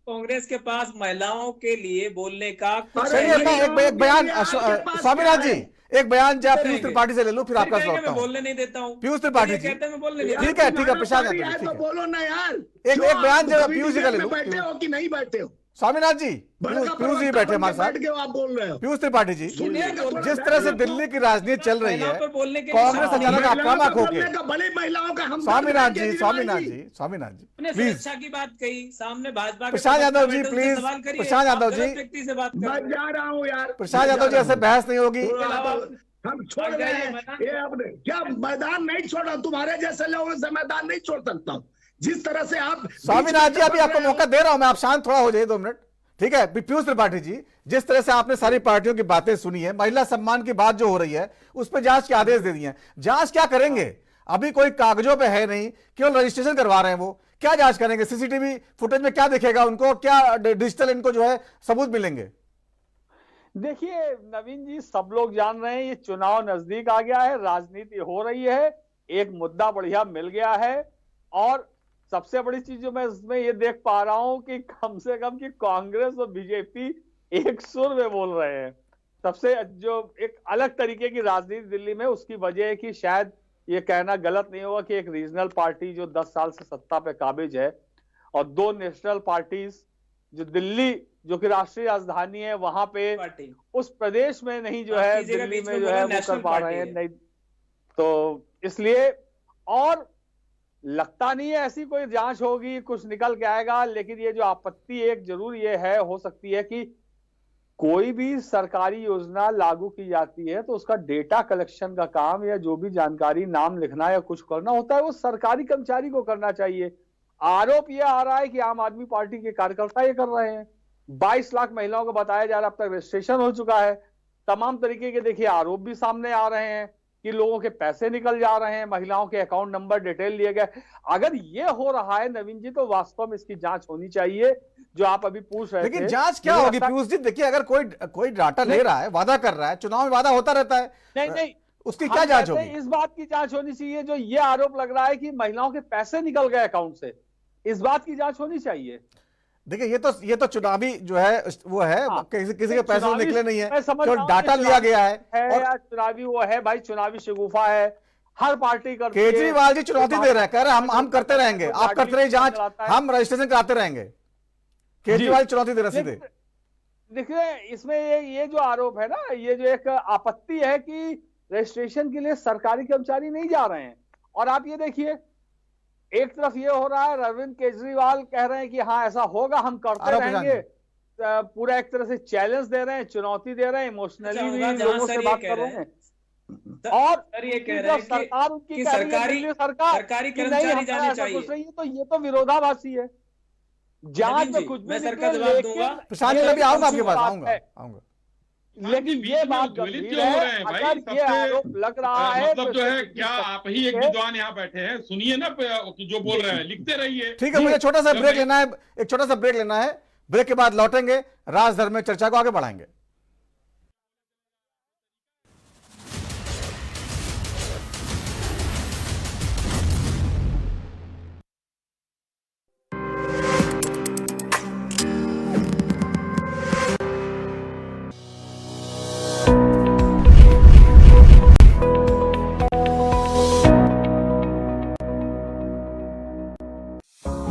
कांग्रेस के पास महिलाओं के लिए बोलने का कुछ एक बयान। स्वामीनाथ जी एक बयान जब पीयूष त्रिपाठी से ले लो, फिर आपका स्वागत है। बोलने नहीं देता हूँ पीयूष त्रिपाठी जी, ठीक है प्रशांत यादव, तो बोलो ना यार। एक बयान जब पीयूष जी का ले लो। बैठे हो कि नहीं बैठे हो? स्वामीनाथ जी, पीयूष जी बैठे हमारे साथ। आप बोल रहे हो पीयूष त्रिपाठी जी, जिस तरह से दिल्ली की राजनीति चल रही है, कांग्रेस अचानक आक्रामक होकर, बड़ी महिलाओं का हम स्वामीनाथ जी प्लीज, सुरक्षा की बात कही सामने भाजपा। प्रशांत यादव जी प्लीज, प्रशांत यादव जी, व्यक्ति से बात मैं जा रहा हूँ यार। प्रशांत यादव जी ऐसे बहस नहीं होगी। हम छोड़ रहे हैं ये। आपने क्या मैदान नहीं छोड़ा? तुम्हारे जैसे लोगों से मैदान नहीं छोड़ सकता हूँ। जिस तरह से आप, स्वामीनाथ जी अभी आपको मौका दे रहा हूं मैं, आप शांत थोड़ा हो जाइए 2 मिनट, ठीक है। पीयूष त्रिपाठी जी, जिस तरह से आपने सारी पार्टियों की बातें सुनी है, महिला सम्मान की बात जो हो रही है उस पर जांच के आदेश दे दिए हैं। जांच क्या करेंगे? अभी कोई कागजों पे है नहीं, केवल रजिस्ट्रेशन करवा रहे हैं। वो क्या जांच करेंगे? सीसीटीवी फुटेज में क्या दिखेगा उनको? क्या डिजिटल इनको जो है सबूत मिलेंगे? देखिए नवीन जी, सब लोग जान रहे हैं ये चुनाव नजदीक आ गया है, राजनीति हो रही है, एक मुद्दा बढ़िया मिल गया है। और सबसे बड़ी चीज जो मैं इसमें ये देख पा रहा हूं कि कम से कम कि कांग्रेस और बीजेपी एक सुर में बोल रहे हैं। सबसे जो एक अलग तरीके की राजनीति दिल्ली में, उसकी वजह है कि शायद ये कहना गलत नहीं होगा कि एक रीजनल पार्टी जो 10 साल से सत्ता पे काबिज है और दो नेशनल पार्टीज जो दिल्ली जो कि राष्ट्रीय राजधानी है वहां पे पार्टी उस प्रदेश में नहीं जो है दिल्ली में जो है वो कर पा रहे हैं नहीं, तो इसलिए और लगता नहीं है ऐसी कोई जांच होगी, कुछ निकल के आएगा। लेकिन ये जो आपत्ति एक जरूर ये है, हो सकती है कि कोई भी सरकारी योजना लागू की जाती है तो उसका डेटा कलेक्शन का काम या जो भी जानकारी, नाम लिखना या कुछ करना होता है वो सरकारी कर्मचारी को करना चाहिए। आरोप यह आ रहा है कि आम आदमी पार्टी के कार्यकर्ता ये कर रहे हैं। 22 लाख महिलाओं को बताया जा रहा है अब तक रजिस्ट्रेशन हो चुका है। तमाम तरीके के देखिए आरोप भी सामने आ रहे हैं कि लोगों के पैसे निकल जा रहे हैं, महिलाओं के अकाउंट नंबर डिटेल लिए गए। अगर ये हो रहा है नवीन जी, तो वास्तव में इसकी जांच होनी चाहिए जो आप अभी पूछ रहे थे। लेकिन जांच क्या होगी पीयूष जी? देखिए अगर कोई डाटा ले रहा है, वादा कर रहा है, चुनाव में वादा होता रहता है, नहीं उसकी क्या जांच होगी? इस बात की जांच होनी चाहिए जो ये आरोप लग रहा है कि महिलाओं के पैसे निकल गए अकाउंट से, इस बात की जांच होनी चाहिए। देखिए ये तो चुनावी जो है वो है, किसी के पैसे निकले नहीं है, जो डाटा लिया गया है और या चुनावी वो है भाई, चुनावी शगुफा है, हर पार्टी करती है। केजरीवाल जी चुनौती दे रहे हैं, कह रहे हैं हम करते रहेंगे, आप करते रहिए जांच, हम रजिस्ट्रेशन कराते रहेंगे। केजरीवाल चुनौती दे रहे सीधे। देखिए इसमें ये जो आरोप है ना, ये जो एक आपत्ति है कि रजिस्ट्रेशन के लिए सरकारी कर्मचारी नहीं जा रहे हैं। और आप ये देखिए एक तरफ ये हो रहा है, अरविंद केजरीवाल कह रहे हैं कि हाँ ऐसा होगा, हम करते रहेंगे, पूरा एक तरह से चैलेंज दे रहे हैं, चुनौती दे रहे हैं, इमोशनली भी लोगों से बात कर रहे हैं। और ये कह रहे हैं सरकार उनकी सरकारी कर्मचारी जाने चाहिए, तो ये तो विरोधाभासी है। जांच में कुछ भी सरकार जवाब दूंगा। प्रशांत जी अभी आऊंगा आपके पास, आऊंगा। लेकिन ये बात गंभीर है, अगर ये आरोप लग रहा है मतलब जो है, क्या आप ही एक विद्वान यहाँ बैठे हैं, सुनिए ना जो बोल रहे हैं, लिखते रहिए। ठीक है, मुझे छोटा सा ब्रेक लेना है, एक छोटा सा ब्रेक लेना है, ब्रेक के बाद लौटेंगे, राजधर्म में चर्चा को आगे बढ़ाएंगे।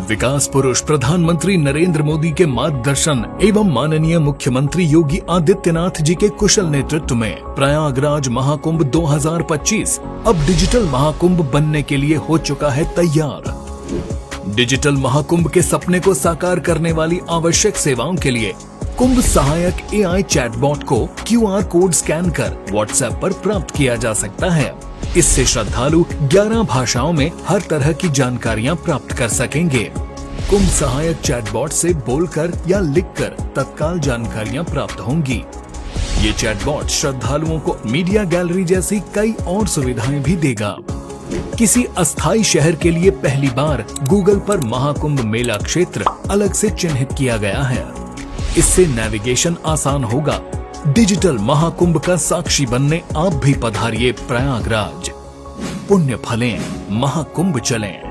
विकास पुरुष प्रधानमंत्री नरेंद्र मोदी के मार्गदर्शन एवं माननीय मुख्यमंत्री योगी आदित्यनाथ जी के कुशल नेतृत्व में प्रयागराज महाकुंभ 2025 अब डिजिटल महाकुंभ बनने के लिए हो चुका है तैयार। डिजिटल महाकुंभ के सपने को साकार करने वाली आवश्यक सेवाओं के लिए कुंभ सहायक AI चैटबॉट को QR कोड स्कैन कर WhatsApp पर प्राप्त किया जा सकता है। इससे श्रद्धालु 11 भाषाओं में हर तरह की जानकारियां प्राप्त कर सकेंगे। कुंभ सहायक चैटबॉट से बोलकर या लिखकर तत्काल जानकारियां प्राप्त होंगी। ये चैटबॉट श्रद्धालुओं को मीडिया गैलरी जैसी कई और सुविधाएं भी देगा। किसी अस्थायी शहर के लिए पहली बार गूगल पर महाकुंभ मेला क्षेत्र अलग से चिन्हित किया गया है। इससे नेविगेशन आसान होगा। डिजिटल महाकुंभ का साक्षी बनने आप भी पधारिए प्रयागराज। पुण्य फलें, महाकुंभ चलें।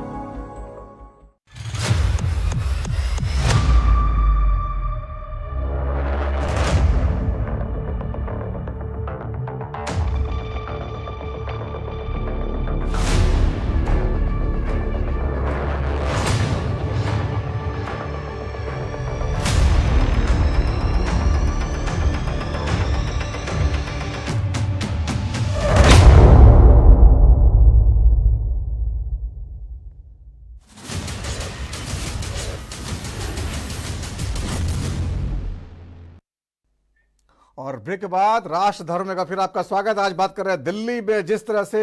और ब्रेक के बाद राष्ट्र धर्म का फिर आपका स्वागत। आज बात कर रहे हैं दिल्ली में जिस तरह से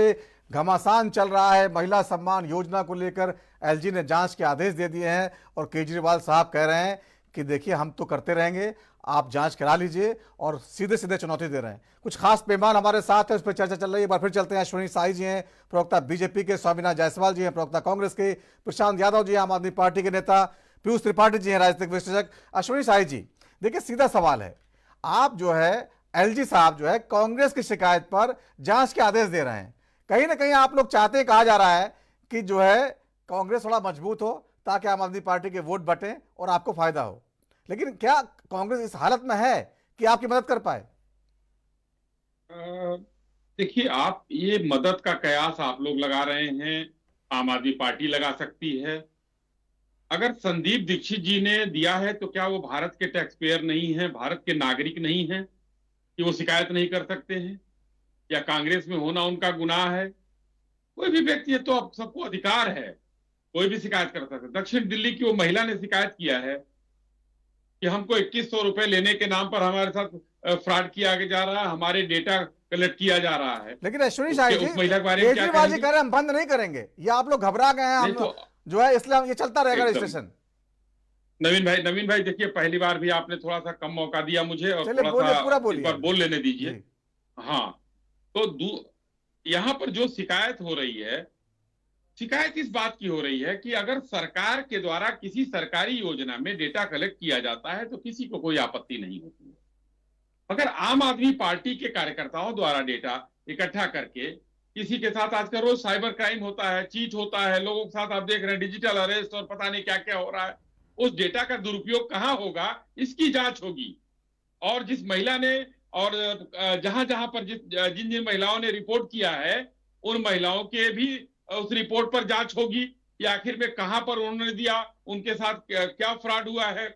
घमासान चल रहा है महिला सम्मान योजना को लेकर, एलजी ने जांच के आदेश दे दिए हैं और केजरीवाल साहब कह रहे हैं कि देखिए हम तो करते रहेंगे, आप जांच करा लीजिए, और सीधे सीधे चुनौती दे रहे हैं। कुछ खास मेहमान हमारे साथ है, उस पर चर्चा चल रही है। एक बार फिर चलते हैं। अश्विनी साई जी हैं प्रवक्ता बीजेपी के, स्वामीनाथ जायसवाल जी हैं प्रवक्ता कांग्रेस के, प्रशांत यादव जी आम आदमी पार्टी के नेता, पीयूष त्रिपाठी जी हैं राजनीतिक विश्लेषक। अश्विनी साई जी, देखिए सीधा सवाल है, आप जो है एलजी साहब जो है कांग्रेस की शिकायत पर जांच के आदेश दे रहे हैं। कहीं ना कहीं आप लोग चाहते हैं, कहा जा रहा है कि जो है कांग्रेस थोड़ा मजबूत हो ताकि आम आदमी पार्टी के वोट बटें और आपको फायदा हो। लेकिन क्या कांग्रेस इस हालत में है कि आपकी मदद कर पाए? देखिए, आप ये मदद का कयास आप लोग लगा रहे हैं, आम आदमी पार्टी लगा सकती है। अगर संदीप दीक्षित जी ने दिया है तो क्या वो भारत के टैक्स पेयर नहीं है, भारत के नागरिक नहीं है कि वो शिकायत नहीं कर सकते हैं? या कांग्रेस में होना उनका गुनाह है? कोई भी व्यक्ति है तो अब सबको अधिकार है, कोई भी शिकायत कर सकता है। दक्षिण दिल्ली की वो महिला ने शिकायत किया है कि हमको 2100 रुपए लेने के नाम पर हमारे साथ फ्रॉड किया जा रहा है, हमारे डेटा कलेक्ट किया जा रहा है। लेकिन अश्विनी शाही जी, उस महिला के बारे में क्या केजरीवाल जी कहेंगे? कह रहे हैं हम बंद नहीं करेंगे, ये आप लोग घबरा गए हैं, हम तो जो है इसलिए ये चलता रहेगा एकदम। रजिस्ट्रेशन। नवीन भाई देखिए, पहली बार भी आपने थोड़ा सा कम मौका दिया मुझे, और चलिए, थोड़ा सा पूरा इस बोलिए। बार बोल लेने दीजिए। जी। हाँ, तो यहाँ पर जो शिकायत हो रही है, शिकायत इस बात की हो रही है कि अगर सरकार के द्वारा किसी सरकारी योजना में डेटा कलेक्ट किया जाता है तो किसी को कोई आपत्ति नहीं होती है। अगर आम आदमी पार्टी के कार्यकर्ताओं द्वारा डेटा इकट्ठा करके किसी के साथ, आजकल रोज साइबर क्राइम होता है, चीट होता है, लोगों के साथ आप देख रहे हैं डिजिटल अरेस्ट और पता नहीं क्या क्या हो रहा है, उस डेटा का दुरुपयोग कहां होगा, इसकी जांच होगी। और जिस महिला ने, और जहां जहां पर जिन जिन महिलाओं ने रिपोर्ट किया है, उन महिलाओं के भी उस रिपोर्ट पर जांच होगी कि आखिर में कहां पर उन्होंने दिया, उनके साथ क्या फ्रॉड हुआ है।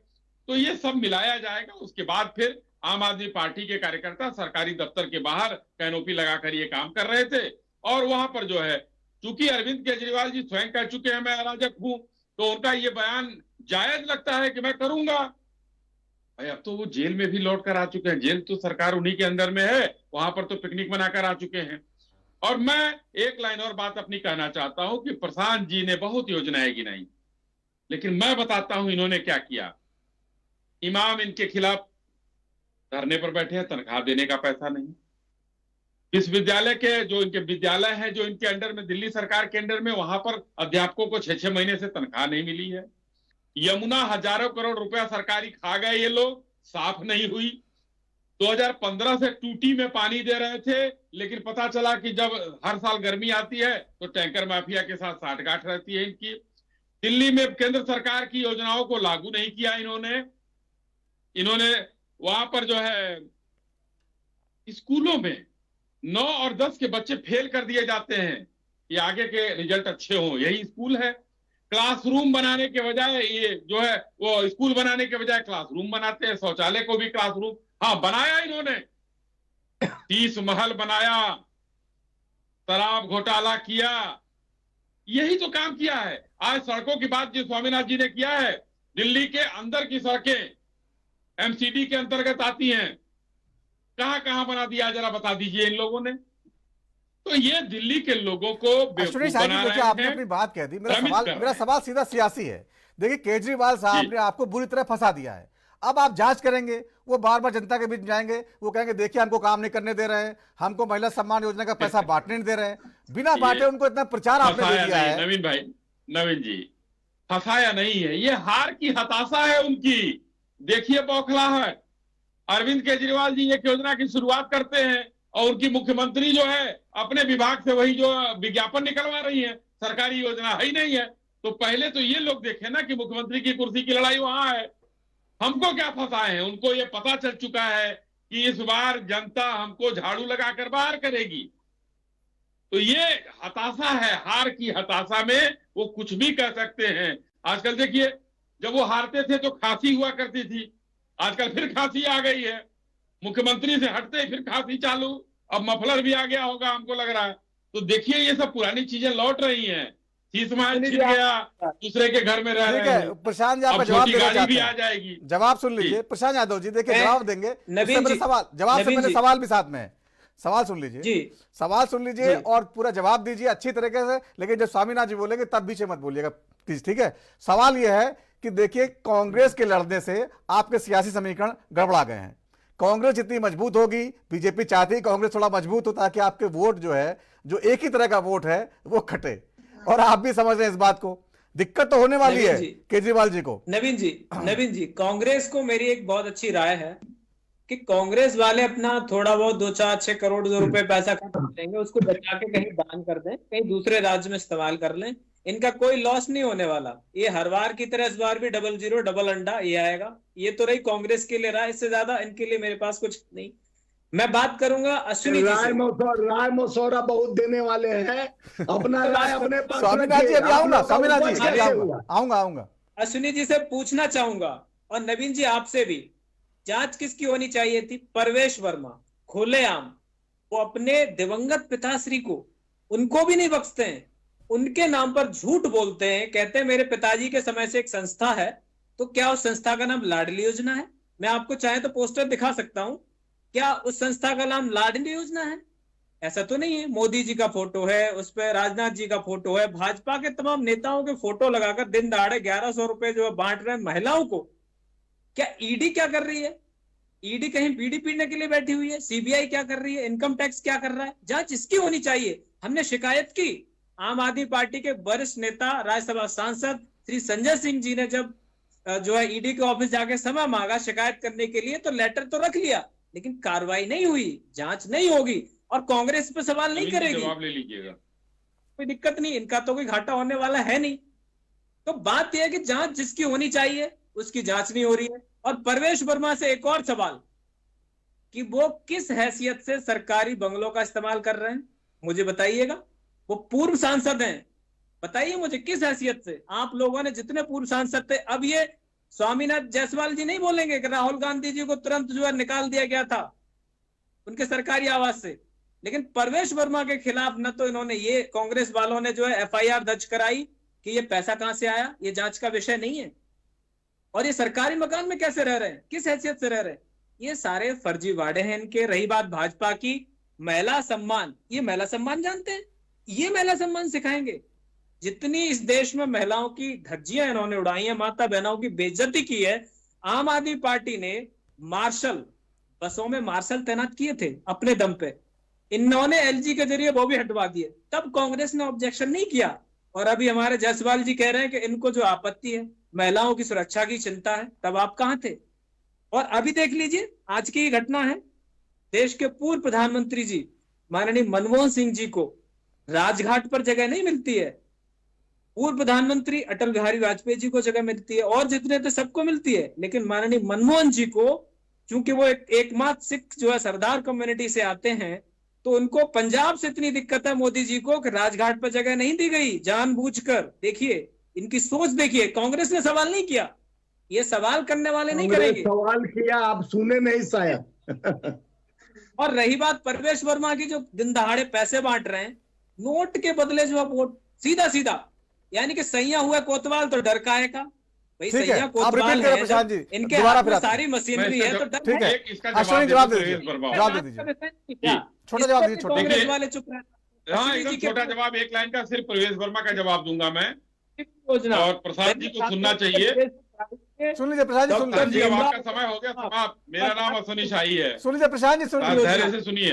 तो ये सब मिलाया जाएगा। उसके बाद फिर आम आदमी पार्टी के कार्यकर्ता सरकारी दफ्तर के बाहर कैनोपी लगाकर ये काम कर रहे थे, और वहां पर जो है, चूंकि अरविंद केजरीवाल जी स्वयं कह चुके हैं मैं अराजक हूं, तो उनका ये बयान जायज लगता है कि मैं करूंगा। भाई, अब तो वो जेल में भी लौट कर आ चुके हैं, जेल तो सरकार उन्हीं के अंदर में है, वहां पर तो पिकनिक मनाकर आ चुके हैं। और मैं एक लाइन और बात अपनी कहना चाहता हूं कि प्रशांत जी ने बहुत योजनाएं गिनाई, लेकिन मैं बताता हूं इन्होंने क्या किया। इमाम इनके खिलाफ धरने पर बैठे हैं, तनख्वाह देने का पैसा नहीं। विश्वविद्यालय के जो इनके विद्यालय हैं, जो इनके अंडर में, दिल्ली सरकार के अंडर में, वहां पर अध्यापकों को 6-6 महीने से तनख्वाह नहीं मिली है। यमुना हजारों करोड़ रुपया सरकारी खा गए ये लोग, साफ नहीं हुई। 2015 से टूटी में पानी दे रहे थे, लेकिन पता चला कि जब हर साल गर्मी आती है तो टैंकर माफिया के साथ साठगांठ रहती है इनकी। दिल्ली में केंद्र सरकार की योजनाओं को लागू नहीं किया इन्होंने वहां पर जो है स्कूलों में 9 और 10 के बच्चे फेल कर दिए जाते हैं कि आगे के रिजल्ट अच्छे हों, यही स्कूल है। क्लासरूम बनाने के बजाय, ये जो है वो स्कूल बनाने के बजाय क्लासरूम बनाते हैं। शौचालय को भी क्लासरूम, हाँ बनाया इन्होंने, 30 महल बनाया, शराब घोटाला किया, यही तो काम किया है। आज सड़कों की बात जो स्वामीनाथन जी ने किया है, दिल्ली के अंदर की सड़कें एमसीडी के अंतर्गत आती हैं, कहां कहां बना दिया, जरा बता दीजिए इन लोगों ने। तो ये दिल्ली के लोगों को बेवकूफ बना रहे हैं। आपने अपनी बात कह दी, मेरा सवाल सीधा सियासी है। देखिए, केजरीवाल साहब ने आपको बुरी तरह फंसा दिया है, अब आप जांच करेंगे, वो बार बार जनता के बीच जाएंगे, वो कहेंगे देखिए हमको काम नहीं करने दे रहे हैं, हमको महिला सम्मान योजना का पैसा बांटने नहीं दे रहे हैं, बिना बांटे उनको इतना प्रचार आपने दे दिया है। नवीन जी, फंसाया नहीं है, ये हार की हताशा है उनकी। देखिए बौखला है। अरविंद केजरीवाल जी एक योजना की शुरुआत करते हैं और उनकी मुख्यमंत्री जो है अपने विभाग से वही जो विज्ञापन निकलवा रही है, सरकारी योजना है ही नहीं है। तो पहले तो ये लोग देखें ना कि मुख्यमंत्री की कुर्सी की लड़ाई वहां है, हमको क्या फंसाए हैं। उनको ये पता चल चुका है कि इस बार जनता हमको झाड़ू लगाकर बाहर करेगी। तो ये हताशा है, हार की हताशा में वो कुछ भी कह सकते हैं। आजकल देखिए, जब वो हारते थे तो खांसी हुआ करती थी, आजकल फिर खांसी आ गई है, मुख्यमंत्री से हटते ही फिर खांसी चालू, अब मफलर भी आ गया होगा हमको लग रहा है। तो देखिए ये सब पुरानी चीजें लौट रही हैं। शीशमहल छिड़ गया, दूसरे के घर में रह रहे हैं। प्रशांत जी आपका जवाब देना भी आ जाएगी, जवाब सुन लीजिए। प्रशांत यादव जी देखिए जवाब देंगे, जवाब से पहले सवाल भी साथ में है, सवाल सुन लीजिए, सवाल सुन लीजिए और पूरा जवाब दीजिए अच्छी तरीके से। लेकिन जब स्वामीनाथन जी बोलेंगे तब पीछे मत बोलिएगा प्लीज, ठीक है। सवाल यह है कि देखिए, कांग्रेस के लड़ने से आपके सियासी समीकरण गड़बड़ा गए हैं। कांग्रेस जितनी मजबूत होगी, बीजेपी चाहती है कांग्रेस थोड़ा मजबूत हो ताकि आपके वोट जो है, जो एक ही तरह का वोट है, वो खटे। और आप भी समझ रहे हैं इस बात को, दिक्कत तो होने वाली है केजरीवाल जी को। नवीन जी, कांग्रेस को मेरी एक बहुत अच्छी राय है कि कांग्रेस वाले अपना थोड़ा बहुत 2-4-6 करोड़ रुपए पैसा खर्च करेंगे, उसको बचा के कहीं दान कर दें, कहीं दूसरे राज्य में इस्तेमाल कर लें, इनका कोई लॉस नहीं होने वाला। ये हर बार की तरह इस बार भी 00 डबल अंडा ये आएगा। ये तो रही कांग्रेस के लिए राय, इससे ज्यादा इनके लिए मेरे पास कुछ नहीं। मैं बात करूंगा अश्विनी जी से। राय मसौरा बहुत देने वाले हैं, अपना राय अपने पास स्वामीनाथ जी अभी आऊंगा, स्वामीनाथ जी अभी आऊंगा आऊंगा। अश्विनी जी से पूछना चाहूंगा, और नवीन जी आपसे भी, जांच किसकी होनी चाहिए थी? परवेश वर्मा खुलेआम वो अपने दिवंगत पिताश्री को, उनको भी नहीं बख्शते हैं, उनके नाम पर झूठ बोलते हैं, कहते हैं मेरे पिताजी के समय से एक संस्था है। तो क्या उस संस्था का नाम लाडली योजना है? मैं आपको चाहे तो पोस्टर दिखा सकता हूं। क्या उस संस्था का नाम लाडली योजना है? ऐसा तो नहीं है। मोदी जी का फोटो है, उस पर राजनाथ जी का फोटो है, भाजपा के तमाम नेताओं के फोटो लगाकर दिन दहाड़े 1100 रुपए जो है बांट रहे हैं महिलाओं को। क्या ईडी क्या कर रही है? ईडी कहीं बीड़ी पीने के लिए बैठी हुई है? सीबीआई क्या कर रही है? इनकम टैक्स क्या कर रहा है? जांच इसकी होनी चाहिए। हमने शिकायत की, आम आदमी पार्टी के वरिष्ठ नेता राज्यसभा सांसद श्री संजय सिंह जी ने जब जो है ईडी के ऑफिस जाके समय मांगा शिकायत करने के लिए, तो लेटर तो रख लिया, लेकिन कार्रवाई नहीं हुई, जांच नहीं होगी, और कांग्रेस पे सवाल नहीं करेगी। जवाब ले लीजिएगा, कोई दिक्कत नहीं, इनका तो कोई घाटा होने वाला है नहीं। तो बात यह है कि जांच जिसकी होनी चाहिए उसकी जांच नहीं हो रही है। और परवेश वर्मा से एक और सवाल कि वो किस हैसियत से सरकारी बंगलों का इस्तेमाल कर रहे हैं, मुझे बताइएगा। वो पूर्व सांसद हैं, बताइए मुझे किस हैसियत से। आप लोगों ने जितने पूर्व सांसद थे, अब ये स्वामीनाथ जायसवाल जी नहीं बोलेंगे कि राहुल गांधी जी को तुरंत जो है निकाल दिया गया था उनके सरकारी आवास से, लेकिन परवेश वर्मा के खिलाफ न तो इन्होंने, ये कांग्रेस वालों ने जो है एफआईआर दर्ज कराई कि ये पैसा कहां से आया, ये जांच का विषय नहीं है। और ये सरकारी मकान में कैसे रह रहे हैं, किस हैसियत से रह रहे हैं, ये सारे फर्जी वादे हैं इनके। रही बात भाजपा की, महिला सम्मान, ये महिला सम्मान जानते हैं? ये महिला सम्मान सिखाएंगे? जितनी इस देश में महिलाओं की धज्जियां इन्होंने उड़ाई हैं, माता बहनों की बेइज्जती की है। आम आदमी पार्टी ने मार्शल, बसों में मार्शल तैनात किए थे अपने दम पे, इन्होंने एलजी के जरिए वो भी हटवा दिए, तब कांग्रेस ने ऑब्जेक्शन नहीं किया। और अभी हमारे जायसवाल जी कह रहे हैं कि इनको जो आपत्ति है, महिलाओं की सुरक्षा की चिंता है, तब आप कहां थे? और अभी देख लीजिए, आज की घटना है, देश के पूर्व प्रधानमंत्री जी माननीय मनमोहन सिंह जी को राजघाट पर जगह नहीं मिलती है, पूर्व प्रधानमंत्री अटल बिहारी वाजपेयी जी को जगह मिलती है, और जितने थे सबको मिलती है, लेकिन माननीय मनमोहन जी को, चूंकि वो एकमात्र सिख जो है सरदार कम्युनिटी से आते हैं, तो उनको पंजाब से इतनी दिक्कत है मोदी जी को कि राजघाट पर जगह नहीं दी गई जानबूझकर। देखिए इनकी सोच, देखिए कांग्रेस ने सवाल नहीं किया, ये सवाल करने वाले नहीं करेंगे। सवाल किया, आप सुने नहीं शायद। और रही बात परवेश वर्मा की, जो दिन दहाड़े पैसे बांट रहे हैं, नोट के बदले जो है वोट, सीधा सीधा, यानी कि सैया हुआ कोतवाल तो डर का है का भाई, ठीक है, सैया आप कोतवाल रिपीट करें है, प्रशांत जी, इनके दोबारा हाथ फिर में आते सारी मशीनरी है, तो डर ठीक है, इसका अश्विनी जवाब जवाब दे दीजिए, दीजिए, सुरेश जवाब दे दीजिए, छोटा जवाब दीजिए, छोटा। कांग्रेस वाले चुप रहे। हाँ, एकदम छोटा जवाब, एक लाइन का सिर्फ प्रवेश वर्मा का जवाब दूंगा मैं, और प्रसाद जी को सुनना चाहिए। सुन लीजिए प्रशांत जी, सुन प्रसाद जी, अब लीजिए, आपका समय हो गया समाप्त। मेरा नाम अश्विनी शाही है, सुन लीजिए प्रशांत जी, सुन आप लीजिए। धैर्य से सुनिए।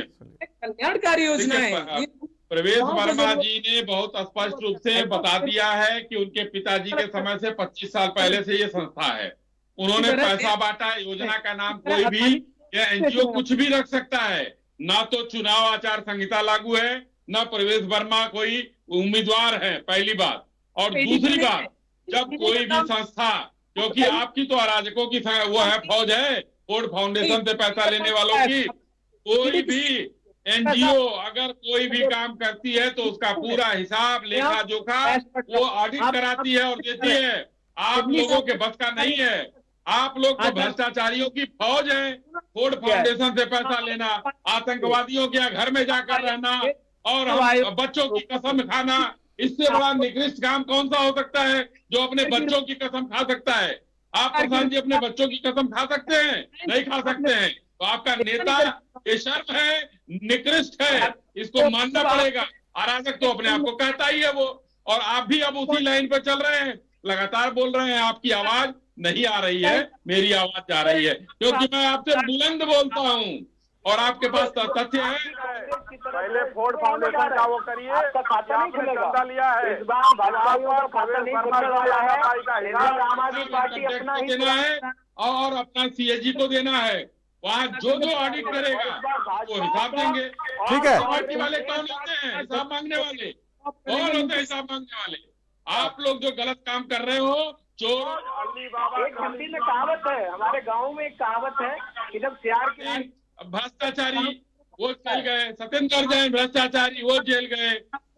कल्याणकारी योजना है देखिए, ये। प्रवेश वर्मा जी ने बहुत स्पष्ट रूप से बता दिया है कि उनके पिताजी के समय से 25 साल पहले से ये संस्था है, उन्होंने पैसा बांटा। योजना का नाम कोई भी या एनजीओ कुछ भी रख सकता है, ना तो चुनाव आचार संहिता लागू है, ना प्रवेश वर्मा कोई उम्मीदवार है, पहली बात। और दूसरी बात, जब कोई भी संस्था, क्योंकि आपकी तो अराजकों की वो है, फौज है, फोर्ड फाउंडेशन से पैसा लेने वालों की, कोई भी एनजीओ अगर कोई भी काम करती है तो उसका पूरा हिसाब, लेखा जोखा वो ऑडिट कराती है और देती है। आप लोगों के बस का नहीं है, आप लोग तो भ्रष्टाचारियों की फौज है। फोर्ड फाउंडेशन से पैसा लेना, आतंकवादियों के घर में जाकर रहना और बच्चों की कसम खाना, इससे बड़ा निकृष्ट काम कौन सा हो सकता है जो अपने बच्चों की कसम खा सकता है? आप प्रधान जी अपने बच्चों की कसम खा सकते हैं? नहीं खा सकते हैं। तो आपका नेता बेशर्म है, निकृष्ट है, इसको मानना पड़ेगा। अराजक तो अपने आप को कहता ही है वो, और आप भी अब उसी लाइन पर चल रहे हैं, लगातार बोल रहे हैं। आपकी आवाज नहीं आ रही है, मेरी आवाज जा रही है, क्योंकि मैं आपसे बुलंद बोलता हूँ और आपके पास तथ्य है। पहले फोर्ड फाउंडेशन का वो करिए, आपका खाता नहीं खुलेगा लिया है, इस बार भाजपाइयों का खाता नहीं खुलने वाला है, आम आदमी पार्टी अपना ही देना है और अपना सीएजी को देना है। वहाँ जो ऑडिट करेगा वो हिसाब देंगे। ठीक है, पार्टी वाले कौन होते हैं हिसाब मांगने वाले? कौन होते हैं हिसाब मांगने वाले? आप लोग जो गलत काम कर रहे हो, चोर। एक हिंदी में कहावत है, हमारे गाँव में एक कहावत है कि जब सियार की भ्रष्टाचारी वो जेल गए, सत्येंद्र जैन भ्रष्टाचारी वो जेल गए,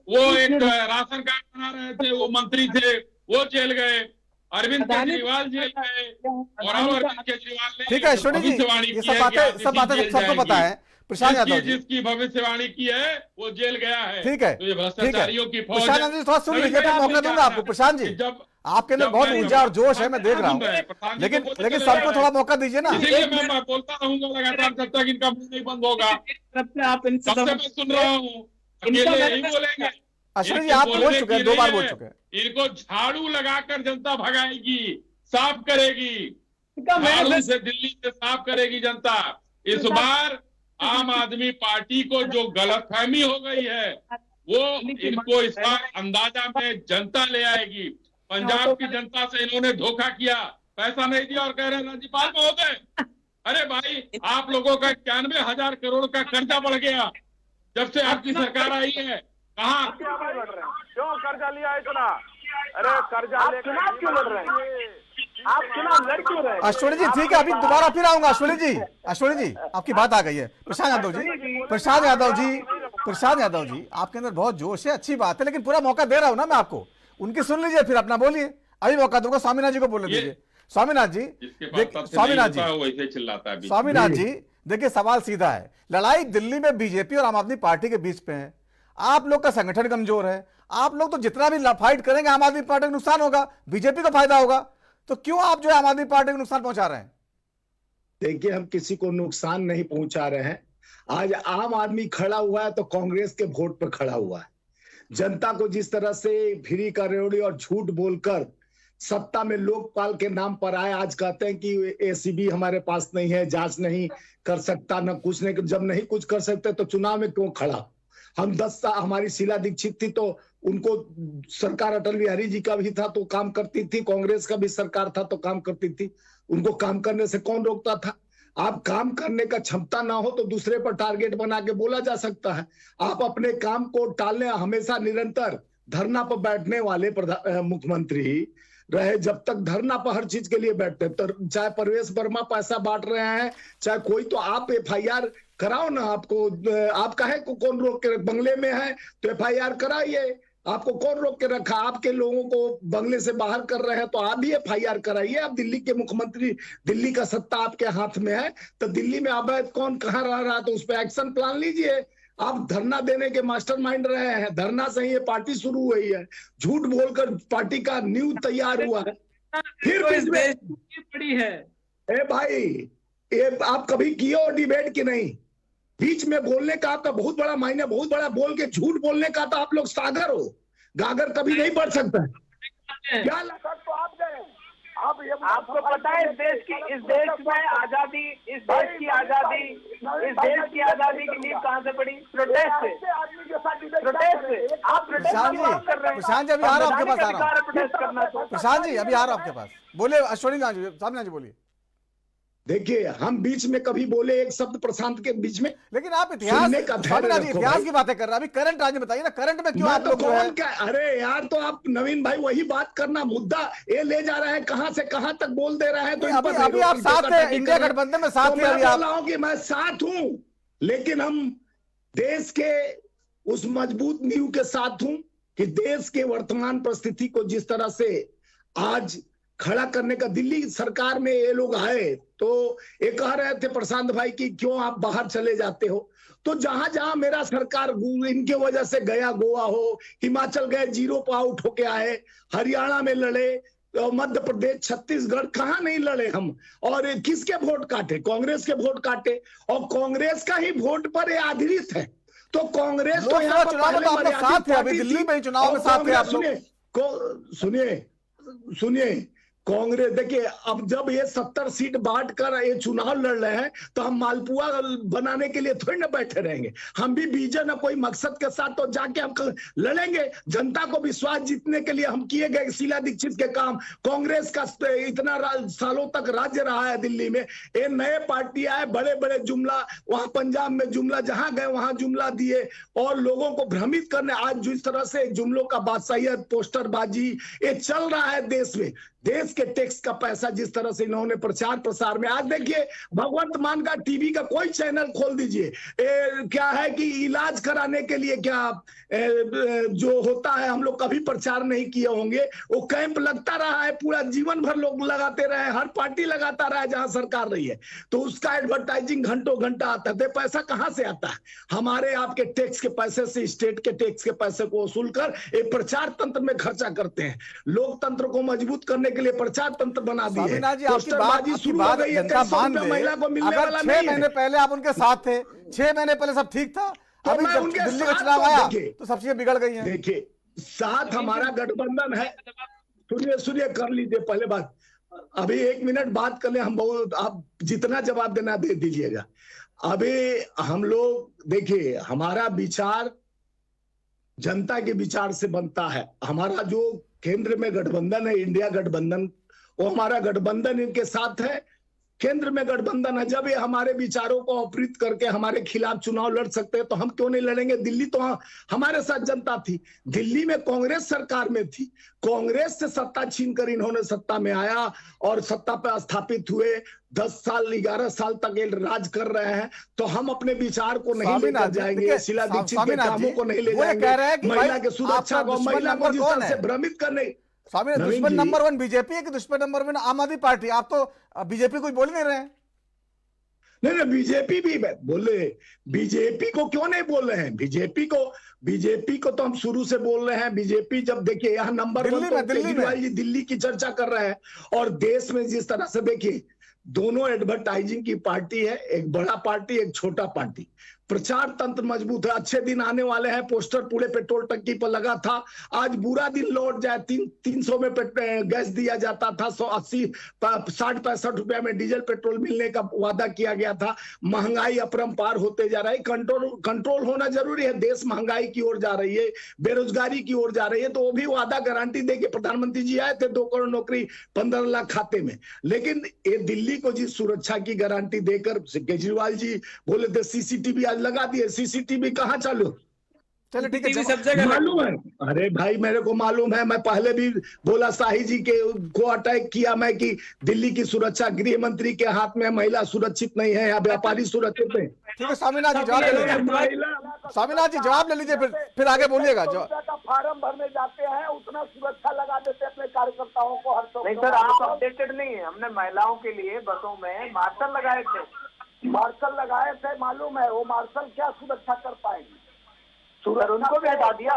वो एक राशन कार्ड बना रहे थे वो मंत्री थे वो जेल गए, अरविंद केजरीवाल जेल गए, और अब अरविंद केजरीवाल ने ठीक है ईश्वरी जी, ये सब बातें सबको पता है। प्रशांत यादव जी, जिसकी भविष्यवाणी की है वो जेल गया है। ठीक है, तो ये भ्रष्टाचारियों की फौज प्रशांत यादव जी थोड़ा सुन लीजिए, मैं मौका दूंगा आपको। प्रशांत जी, जब आपके अंदर बहुत ऊर्जा और जोश है, मैं देख रहा हूँ, लेकिन सबको थोड़ा मौका दीजिए ना। इसीलिए मैं बोलता रहूंगा लगातार जब तक इनका मुंह नहीं बंद होगा। सबसे मैं सुन रहा हूँ, अकेले यही बोलेंगे। अश्विनी जी, आप बोल चुके हैं, 2 बार बोल चुके हैं। इनको झाड़ू लगाकर जनता भगाएगी, साफ करेगी, झाड़ू से दिल्ली से साफ करेगी जनता। इस बार आम आदमी पार्टी को जो गलतफहमी हो गई है वो इनको इस बार अंदाजा में जनता ले आएगी। पंजाब की जनता से इन्होंने धोखा किया, पैसा नहीं दिया और कह रहे राज्यपाल महोदय, अरे भाई आप लोगों का 91,000 करोड़ का कर्जा बढ़ गया जब से आपकी सरकार आई है। कहाँ क्यों कर्जा लिया इतना? अरे कर्जा चुनाव क्यों लड़ रहे हैं? आप चुनाव लड़ क्यों रहे हैं? अश्विनी जी ठीक है, अभी दोबारा फिर आऊंगा। अश्विनी जी आपकी बात आ गई है। प्रशांत यादव जी आपके अंदर बहुत जोश है, अच्छी बात है, लेकिन पूरा मौका दे रहा हूं ना मैं आपको, उनकी सुन लीजिए फिर अपना बोलिए। अभी मौका दूंगा स्वामीनाथ जी को बोलने दीजिए। स्वामीनाथ जी देखिए, सवाल सीधा है, लड़ाई दिल्ली में बीजेपी और आम आदमी पार्टी के बीच पे है। आप लोग का संगठन कमजोर है, आप लोग तो जितना भी फाइट करेंगे आम आदमी पार्टी को नुकसान होगा, बीजेपी को फायदा होगा, तो क्यों आप जो है आम आदमी पार्टी को नुकसान पहुंचा रहे हैं? देखिए, हम किसी को नुकसान नहीं पहुंचा रहे हैं। आज आम आदमी खड़ा हुआ है तो कांग्रेस के वोट पर खड़ा हुआ है। जनता को जिस तरह से फ्री का रेवड़ी और झूठ बोलकर सत्ता में लोकपाल के नाम पर आए, आज कहते हैं कि एसीबी हमारे पास नहीं है, जांच नहीं कर सकता, न कुछ नहीं। जब नहीं कुछ कर सकते तो चुनाव में क्यों खड़ा? हम 10 साल, हमारी शीला दीक्षित थी तो उनको सरकार अटल बिहारी जी का भी था तो काम करती थी, कांग्रेस का भी सरकार था तो काम करती थी, उनको काम करने से कौन रोकता था? आप काम करने का क्षमता ना हो तो दूसरे पर टारगेट बना के बोला जा सकता है। आप अपने काम को टालने, हमेशा निरंतर धरना पर बैठने वाले मुख्यमंत्री रहे। जब तक धरना पर हर चीज के लिए बैठते, तो चाहे परवेश वर्मा पैसा बांट रहे हैं, चाहे कोई, तो आप FIR कराओ ना। आप कहे को कौन रोक के? बंगले में है तो FIR कराइए। आपको कौन रोक के रखा? आपके लोगों को बंगले से बाहर कर रहे हैं तो आप भी FIR कराइए। आप दिल्ली के मुख्यमंत्री, दिल्ली का सत्ता आपके हाथ में है, तो दिल्ली में अवैध कौन कहाँ रह रहा है तो उस पर एक्शन प्लान लीजिए। आप धरना देने के मास्टरमाइंड रहे हैं, धरना से ही ये पार्टी शुरू हुई है, झूठ बोलकर पार्टी का नींव तैयार हुआ है। फिर बड़ी है ए भाई, ये आप कभी किए हो डिबेट की नहीं? बीच में बोलने का आपका बहुत बड़ा मायने, बहुत बड़ा बोल के झूठ बोलने का तो आप लोग सागर हो, गागर कभी नहीं बढ़ सकता है। क्या लगा तो आप गए? आपको पता है इस देश में आजादी, इस देश की आजादी की नींव कहाँ से पड़ी? प्रोटेस्ट से। आप प्रशांत जी अभी आ रहा हूँ आपके पास, आ रहा हूँ। प्रशांत जी अभी आ रहा हूँ आपके पास, बोले अश्विनी जी बोलिए। देखिए, हम बीच में कभी बोले एक शब्द प्रशांत के बीच में? लेकिन आप इतिहास की बातें कर रहे हैं, अभी करंट आज बताइए ना, करंट में क्यों आप लोग जो है? अरे यार, तो आप नवीन भाई वही बात करना, मुद्दा ये ले जा रहे हैं, कहां से कहां तक बोल दे रहे हैं। तो अभी आप साथ हैं, इंडिया गठबंधन में साथ हैं। मैं बोल रहा हूं कि मैं साथ हूं, लेकिन हम देश के उस मजबूत नींव के साथ हूं कि देश के वर्तमान परिस्थिति को जिस तरह से आज खड़ा करने का, दिल्ली सरकार में ये लोग आए तो ये कह रहे थे प्रशांत भाई कि क्यों आप बाहर चले जाते हो, तो जहां जहां मेरा सरकार इनके वजह से गया, गोवा हो, हिमाचल गए, 0 पे आउट होके आए, हरियाणा में लड़े, मध्य प्रदेश, छत्तीसगढ़, कहां नहीं लड़े हम? और किसके वोट काटे? कांग्रेस के वोट काटे, और कांग्रेस का ही वोट पर ये आधारित है। तो कांग्रेस तो यहाँ पर साथ है, अभी दिल्ली में चुनाव में साथ है आप लोग। सुनिए कांग्रेस, देखिए अब जब ये 70 सीट बांट कर ये चुनाव लड़ रहे हैं तो हम मालपुआ बनाने के लिए थोड़ी ना बैठे रहेंगे। हम भी विजन कोई मकसद के साथ तो जाके हम लड़ेंगे। जनता को विश्वास जीतने के लिए हम किए गए शीला दीक्षित के काम, कांग्रेस का इतना सालों तक राज्य रहा है दिल्ली में, ये नए पार्टी आए, बड़े बड़े जुमला, वहां पंजाब में जुमला, जहां गए वहां जुमला दिए और लोगों को भ्रमित करने। आज जिस तरह से जुमलों का बादशाहियत, पोस्टरबाजी ये चल रहा है देश में, देश के टैक्स का पैसा जिस तरह से इन्होंने प्रचार प्रसार में, आज देखिए भगवंत मान का टीवी का कोई चैनल खोल दीजिए, क्या है कि इलाज कराने के लिए क्या जो होता है हम लोग कभी प्रचार नहीं किए होंगे, वो कैंप लगता रहा है, पूरा जीवन भर लोग लगाते रहे, हर पार्टी लगाता रहा है जहां सरकार रही है, तो उसका एडवर्टाइजिंग घंटों घंटा आता है। पैसा कहां से आता है? हमारे आपके टैक्स के पैसे से, स्टेट के टैक्स के पैसे को वसूल कर एक प्रचार तंत्र में खर्चा करते हैं। लोकतंत्र को मजबूत करने के लिए प्रचार तंत्र बना दिए। स्वामीनाथ जी, आपकी पोस्टरबाजी बात शुरू हो गई है, जनता मान ले। महिला को मिलने अगर वाला 6 नहीं महीने है। पहले आप उनके साथ थे, 6 महीने पहले सब ठीक था, तो अभी मैं जब उनके दिल्ली का साथ चुनाव तो आया देखिए, तो सब चीजें बिगड़ गई हैं। देखिए साथ हमारा गठबंधन है। सुनिए कर लीजिए पहले बात, अभी 1 मिनट बात कर ले, हम बहुत, आप जितना जवाब देना दे दीजिएगा। अभी हम लोग देखिए, हमारा विचार जनता के विचार से बनता है। हमारा जो केंद्र में गठबंधन है, इंडिया गठबंधन, वो हमारा गठबंधन इनके साथ है, केंद्र में गठबंधन है। जब ये हमारे विचारों को अपहृत करके हमारे खिलाफ चुनाव लड़ सकते हैं तो हम क्यों नहीं लड़ेंगे? दिल्ली तो हमारे साथ जनता थी, दिल्ली में कांग्रेस सरकार में थी, कांग्रेस से सत्ता छीनकर इन्होंने सत्ता में आया और सत्ता पर स्थापित हुए। 10 साल 11 साल तक ये राज कर रहे हैं, तो हम अपने विचार को नहीं लेकर जाएंगे, शीला दीक्षित के कामों को नहीं ले जाएंगे, महिला के सुरक्षा को, महिला को जिस तरह से भ्रमित करने। स्वामी, दुश्मन नंबर 1 बीजेपी है कि दुश्मन नंबर 1 आम आदमी पार्टी? आप तो बीजेपी को बोल नहीं रहे हैं। नहीं, बीजेपी भी बोले, बीजेपी को क्यों नहीं बोल रहे हैं? बीजेपी को तो हम शुरू से बोल रहे हैं। बीजेपी जब देखिए यहाँ नंबर 1 तो केजरीवाल जी दिल्ली की चर्चा कर रहे हैं, और देश में जिस तरह से देखिए दोनों एडवर्टाइजिंग की पार्टी है, एक बड़ा पार्टी, एक छोटा पार्टी, प्रचार तंत्र मजबूत है। अच्छे दिन आने वाले हैं, पोस्टर पूरे पेट्रोल टंकी पर लगा था, आज बुरा दिन लौट जाए। 300 में गैस दिया जाता था, 180 60-65 रुपया में डीजल पेट्रोल मिलने का वादा किया गया था। महंगाई अपरंपार होते जा रहा है, कंट्रोल होना जरूरी है। देश महंगाई की ओर जा रही है, बेरोजगारी की ओर जा रही है, तो वो भी वादा गारंटी दे के प्रधानमंत्री जी आए थे 2 करोड़ नौकरी 15 लाख खाते में। लेकिन ये दिल्ली को जिस सुरक्षा की गारंटी देकर केजरीवाल जी बोले थे सीसीटीवी लगा दिए, सीसीटीवी कहाँ चालू? चलो ठीक है, सब जगह मालूम है। अरे भाई मेरे को मालूम है, मैं पहले भी बोला शाही जी के को अटैक किया मैं कि दिल्ली की सुरक्षा गृह मंत्री के हाथ में, महिला सुरक्षित नहीं है, या व्यापारी सुरक्षित है। ठीक है स्वामीनाथ जी, जवाब ले लीजिए। स्वामीनाथ जी जवाब ले लीजिए, फिर आगे बोलिएगा। का फार्म भरने जाते हैं, उतना सुरक्षा लगा देते अपने कार्यकर्ताओं को हर नहीं सर, आप अपडेटेड नहीं है। हमने महिलाओं के लिए बसों में मार्शल लगाए थे, मालूम है। वो मार्शल क्या सुरक्षा कर पाएंगे? सर उनको भी हटा दिया,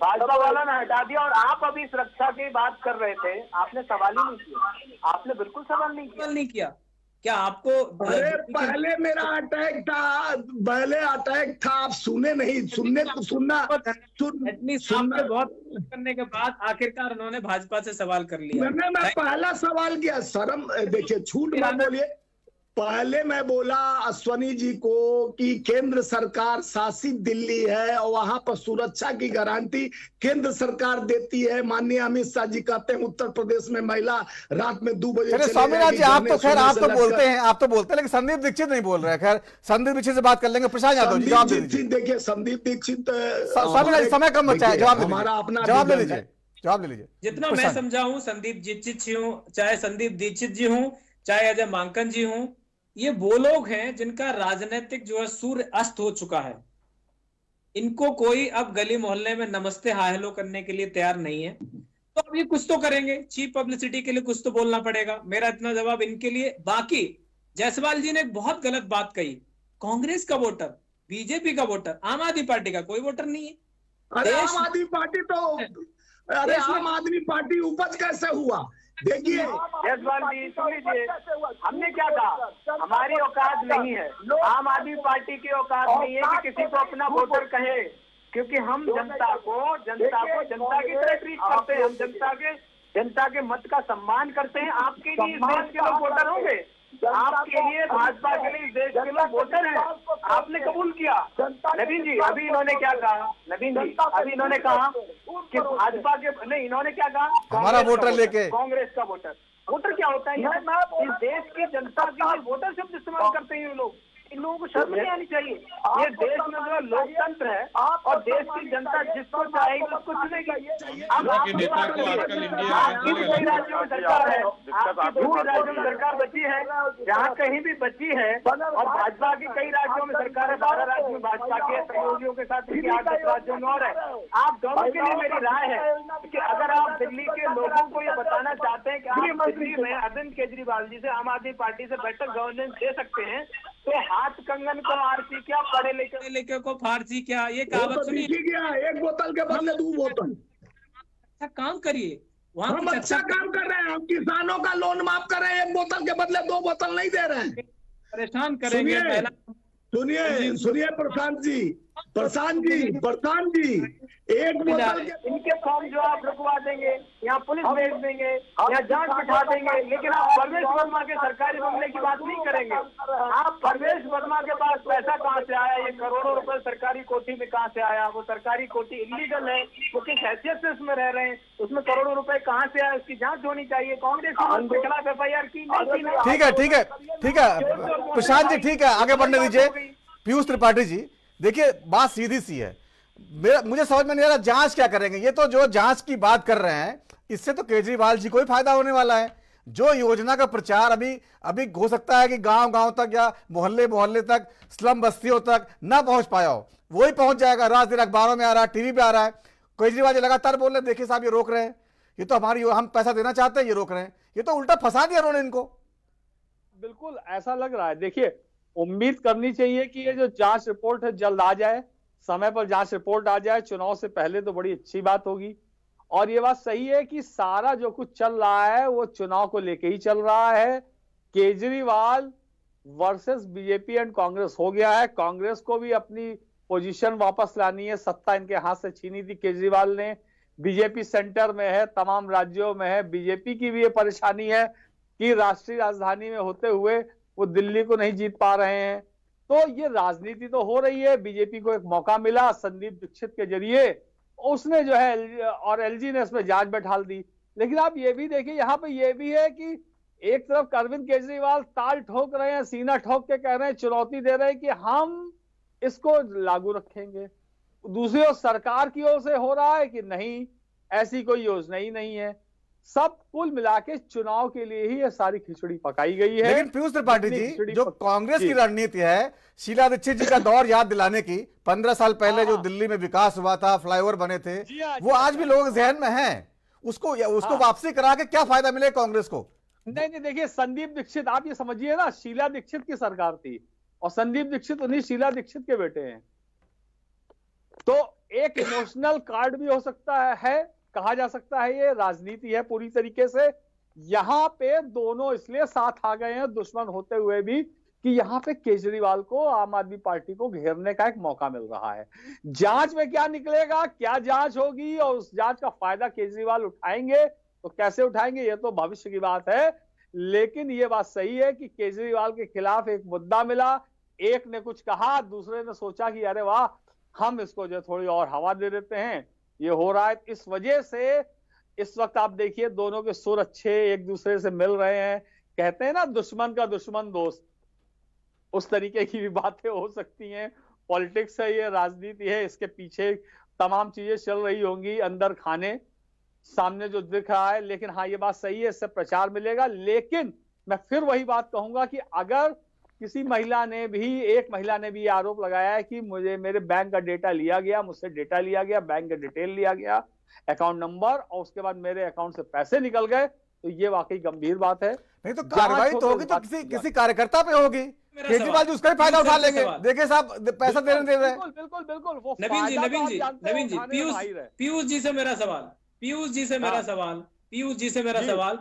भाजपा वाला ने हटा दिया। और आप अभी सुरक्षा की बात कर रहे थे, आपने सवाल ही नहीं किया, आपने बिल्कुल सवाल नहीं किया। क्या आपको? अरे पहले मेरा अटैक था, आप सुने नहीं, सुनना बहुत करने के बाद आखिरकार उन्होंने भाजपा से सवाल कर लिया। मैं पहला सवाल किया, शर्म देखिए, झूठ मत बोलिए। पहले मैं बोला अश्वनी जी को कि केंद्र सरकार शासित दिल्ली है और वहां पर सुरक्षा की गारंटी केंद्र सरकार देती है। माननीय अमित शाह जी कहते हैं उत्तर प्रदेश में महिला रात में 2 बजे। स्वामीनाथ जी आप तो खैर आप तो बोलते हैं, लेकिन संदीप दीक्षित नहीं बोल रहे हैं। खैर संदीप दीक्षित से बात कर लेंगे। प्रशांत यादव जी जवाब दीजिए। देखिए संदीप दीक्षित, स्वामीनाथ जी समय कम बचा है, हमारा अपना जवाब ले लीजिए। जितना मैं समझा हूं, संदीप दीक्षित जी हूं, चाहे संदीप दीक्षित जी हूं, चाहे अजय माकन जी हूं, ये वो लोग हैं जिनका राजनीतिक जो है सूर्य अस्त हो चुका है। इनको कोई अब गली मोहल्ले में नमस्ते हाय हेलो करने के लिए तैयार नहीं है। तो अब ये कुछ तो करेंगे, चीप पब्लिसिटी के लिए कुछ तो बोलना पड़ेगा। मेरा इतना जवाब इनके लिए। बाकी जायसवाल जी ने एक बहुत गलत बात कही, कांग्रेस का वोटर, बीजेपी का वोटर, आम आदमी पार्टी का कोई वोटर नहीं है। अरे आम आदमी पार्टी तो, अरे आम आदमी पार्टी उपज कैसे हुआ? देखिए जायसवाल जी सुन लीजिए, हमने क्या कहा, हमारी औकात नहीं है, आम आदमी पार्टी की औकात नहीं है कि किसी को अपना वोटर कहे, क्योंकि हम जनता की तरह ट्रीट करते हैं। हम जनता के मत का सम्मान करते हैं। आपके लिए इस देश के लोग वोटर होंगे, आपके लिए भाजपा के लिए इस देश के लोग वोटर हैं, आपने कबूल किया। नवीन जी अभी इन्होंने क्या कहा, अभी इन्होंने कहा कि भाजपा के नहीं, इन्होंने क्या कहा, हमारा वोटर लेके कांग्रेस का वोटर क्या होता है? इस देश की जनता के लिए वोटर शब्द इस्तेमाल करते हैं ये लोग। इन लोगों को शर्म नहीं आनी चाहिए। ये देश में जो लोकतंत्र है और देश की जनता जिसको चाहेगी उसको चुनेगी। अब आपकी कई राज्यों में सरकार है, आपकी 2 राज्यों में सरकार बची है, जहाँ कहीं भी बची है, और भाजपा की कई राज्यों में सरकार है, 12 राज्यों में भाजपा के सहयोगियों के साथ 8-10 राज्यों में और है। आप दोनों के लिए मेरी राय है कि अगर आप दिल्ली के लोगों को ये बताना चाहते हैं कि आप दिल्ली में अरविंद केजरीवाल जी से, आम आदमी पार्टी से बेटर गवर्नेंस दे सकते हैं, तो हाथ कंगन को फारसी क्या, पढ़े लिखे को फारसी क्या, ये कहावत सुनिए। एक बोतल के बदले 2 बोतल। अच्छा काम करिए, वहाँ हम अच्छा काम कर रहे हैं, हम किसानों का लोन माफ कर रहे हैं, 1 बोतल के बदले 2 बोतल नहीं दे रहे हैं। परेशान करेंगे। सुनिए प्रशांत जी, 1 बोतल के इनके फॉर्म जो आप रुकवा देंगे, यहाँ पुलिस भेज देंगे, यहाँ जांच बिठा देंगे, लेकिन आप परवेश वर्मा के सरकारी बंगले की बात नहीं करेंगे। आप परवेश वर्मा के पास पैसा कहाँ से आया, ये करोड़ों रुपए सरकारी कोठी में कहाँ से आया, वो सरकारी कोठी इलीगल है, वो किस हैसियत से उसमें रह रहे हैं, उसमें करोड़ों रुपए कहाँ से आए, उसकी जांच होनी चाहिए। कांग्रेस के खिलाफ FIR की ठीक है प्रशांत जी, ठीक है, आगे बढ़ने दीजिए। पीयूष त्रिपाठी जी, देखिए बात सीधी सी है, मुझे समझ में नहीं आ रहा जांच क्या करेंगे। ये तो जो जांच की बात कर रहे हैं, इससे तो केजरीवाल जी को ही फायदा होने वाला है। जो योजना का प्रचार अभी हो सकता है कि गांव तक या मोहल्ले तक, स्लम बस्तियों तक ना पहुंच पाया हो, वही पहुंच जाएगा। रात दिन अखबारों में आ रहा है, टीवी पे आ रहा है। केजरीवाल जी लगातार बोल रहे हैं, देखिए साहब ये रोक रहे हैं, ये तो हम पैसा देना चाहते हैं, ये रोक रहे हैं। ये तो उल्टा फंसा दिया उन्होंने इनको। बिल्कुल ऐसा लग रहा है। देखिए, उम्मीद करनी चाहिए कि ये जो जांच रिपोर्ट है जल्द आ जाए, समय पर जांच रिपोर्ट आ जाए, चुनाव से पहले तो बड़ी अच्छी बात होगी। और ये बात सही है कि सारा जो कुछ चल रहा है वो चुनाव को लेके ही चल रहा है। Kejriwal versus BJP and Congress हो गया है। कांग्रेस को भी अपनी पोजीशन वापस लानी है, सत्ता इनके हाथ से छीनी थी केजरीवाल ने। बीजेपी सेंटर में है, तमाम राज्यों में है। बीजेपी की भी ये परेशानी है कि राष्ट्रीय राजधानी में होते हुए वो दिल्ली को नहीं जीत पा रहे हैं। तो ये राजनीति तो हो रही है। बीजेपी को एक मौका मिला संदीप दीक्षित के जरिए, उसने जो है और एलजी ने इसमें जांच बैठाल दी। लेकिन आप ये भी देखिए, यहाँ पे ये भी है कि एक तरफ अरविंद केजरीवाल ताल ठोक रहे हैं, सीना ठोक के कह रहे हैं, चुनौती दे रहे हैं कि हम इसको लागू रखेंगे। दूसरी ओर सरकार की ओर से हो रहा है कि नहीं, ऐसी कोई योजना ही नहीं है। सब कुल मिला के चुनाव के लिए ही ये सारी खिचड़ी पकाई गई है। लेकिन पीयूष त्रिपाठी जी, जो कांग्रेस की रणनीति है, शीला दीक्षित जी का दौर याद दिलाने की, 15 साल पहले जो दिल्ली में विकास हुआ था, फ्लाईओवर बने थे, वो आज भी लोगों के जहन में है। उसको वापसी करा के क्या फायदा मिले कांग्रेस को? नहीं, देखिए संदीप दीक्षित, आप ये समझिए ना, शीला दीक्षित की सरकार थी और संदीप दीक्षित उन्हीं शीला दीक्षित के बेटे हैं। तो एक इमोशनल कार्ड भी हो सकता है, कहा जा सकता है ये राजनीति है पूरी तरीके से। यहां पे दोनों इसलिए साथ आ गए हैं दुश्मन होते हुए भी कि यहां पे केजरीवाल को, आम आदमी पार्टी को घेरने का एक मौका मिल रहा है। जांच में क्या निकलेगा, क्या जांच होगी और उस जांच का फायदा केजरीवाल उठाएंगे तो कैसे उठाएंगे, ये तो भविष्य की बात है। लेकिन ये बात सही है कि केजरीवाल के खिलाफ एक मुद्दा मिला, एक ने कुछ कहा, दूसरे ने सोचा कि अरे वाह, हम इसको जो थोड़ी और हवा दे देते हैं। ये हो रहा है, इस वजह से इस वक्त आप देखिए दोनों के सुर अच्छे एक दूसरे से मिल रहे हैं। कहते हैं ना, दुश्मन का दुश्मन दोस्त, उस तरीके की भी बातें हो सकती हैं। पॉलिटिक्स है, ये राजनीति है, इसके पीछे तमाम चीजें चल रही होंगी, अंदर खाने सामने जो दिख रहा है। लेकिन हाँ, ये बात सही है, इससे प्रचार मिलेगा। लेकिन मैं फिर वही बात कहूंगा कि अगर किसी महिला ने भी, एक महिला ने भी ये आरोप लगाया है कि मेरे बैंक का डेटा लिया गया, मुझसे डेटा लिया गया, बैंक का डिटेल लिया गया, अकाउंट नंबर, और उसके बाद मेरे अकाउंट से पैसे निकल गए, तो ये वाकई गंभीर बात है। नहीं तो कार्रवाई तो होगी, तो किसी कार्यकर्ता पे होगी। केजरीवाल जी उसका ही फायदा उठा लेंगे। देखिए साहब, पैसा दे रहे हैं। बिल्कुल। नवीन जी, पीयूष जी से मेरा सवाल,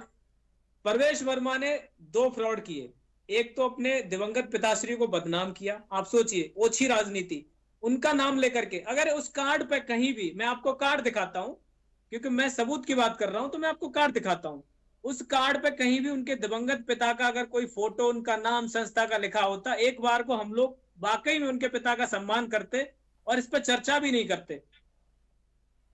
परवेश वर्मा ने 2 फ्रॉड किए। एक तो अपने दिवंगत पिताश्री को बदनाम किया। आप सोचिए, ओछी राजनीति, उनका नाम लेकर के, अगर उस कार्ड पे कहीं भी, मैं आपको कार्ड दिखाता हूं क्योंकि मैं सबूत की बात कर रहा हूं, तो मैं आपको कार्ड दिखाता हूं। उस कार्ड पे कहीं भी उनके दिवंगत पिता का अगर कोई फोटो, उनका नाम, संस्था का लिखा होता, एक बार को हम लोग वाकई में उनके पिता का सम्मान करते और इस पर चर्चा भी नहीं करते।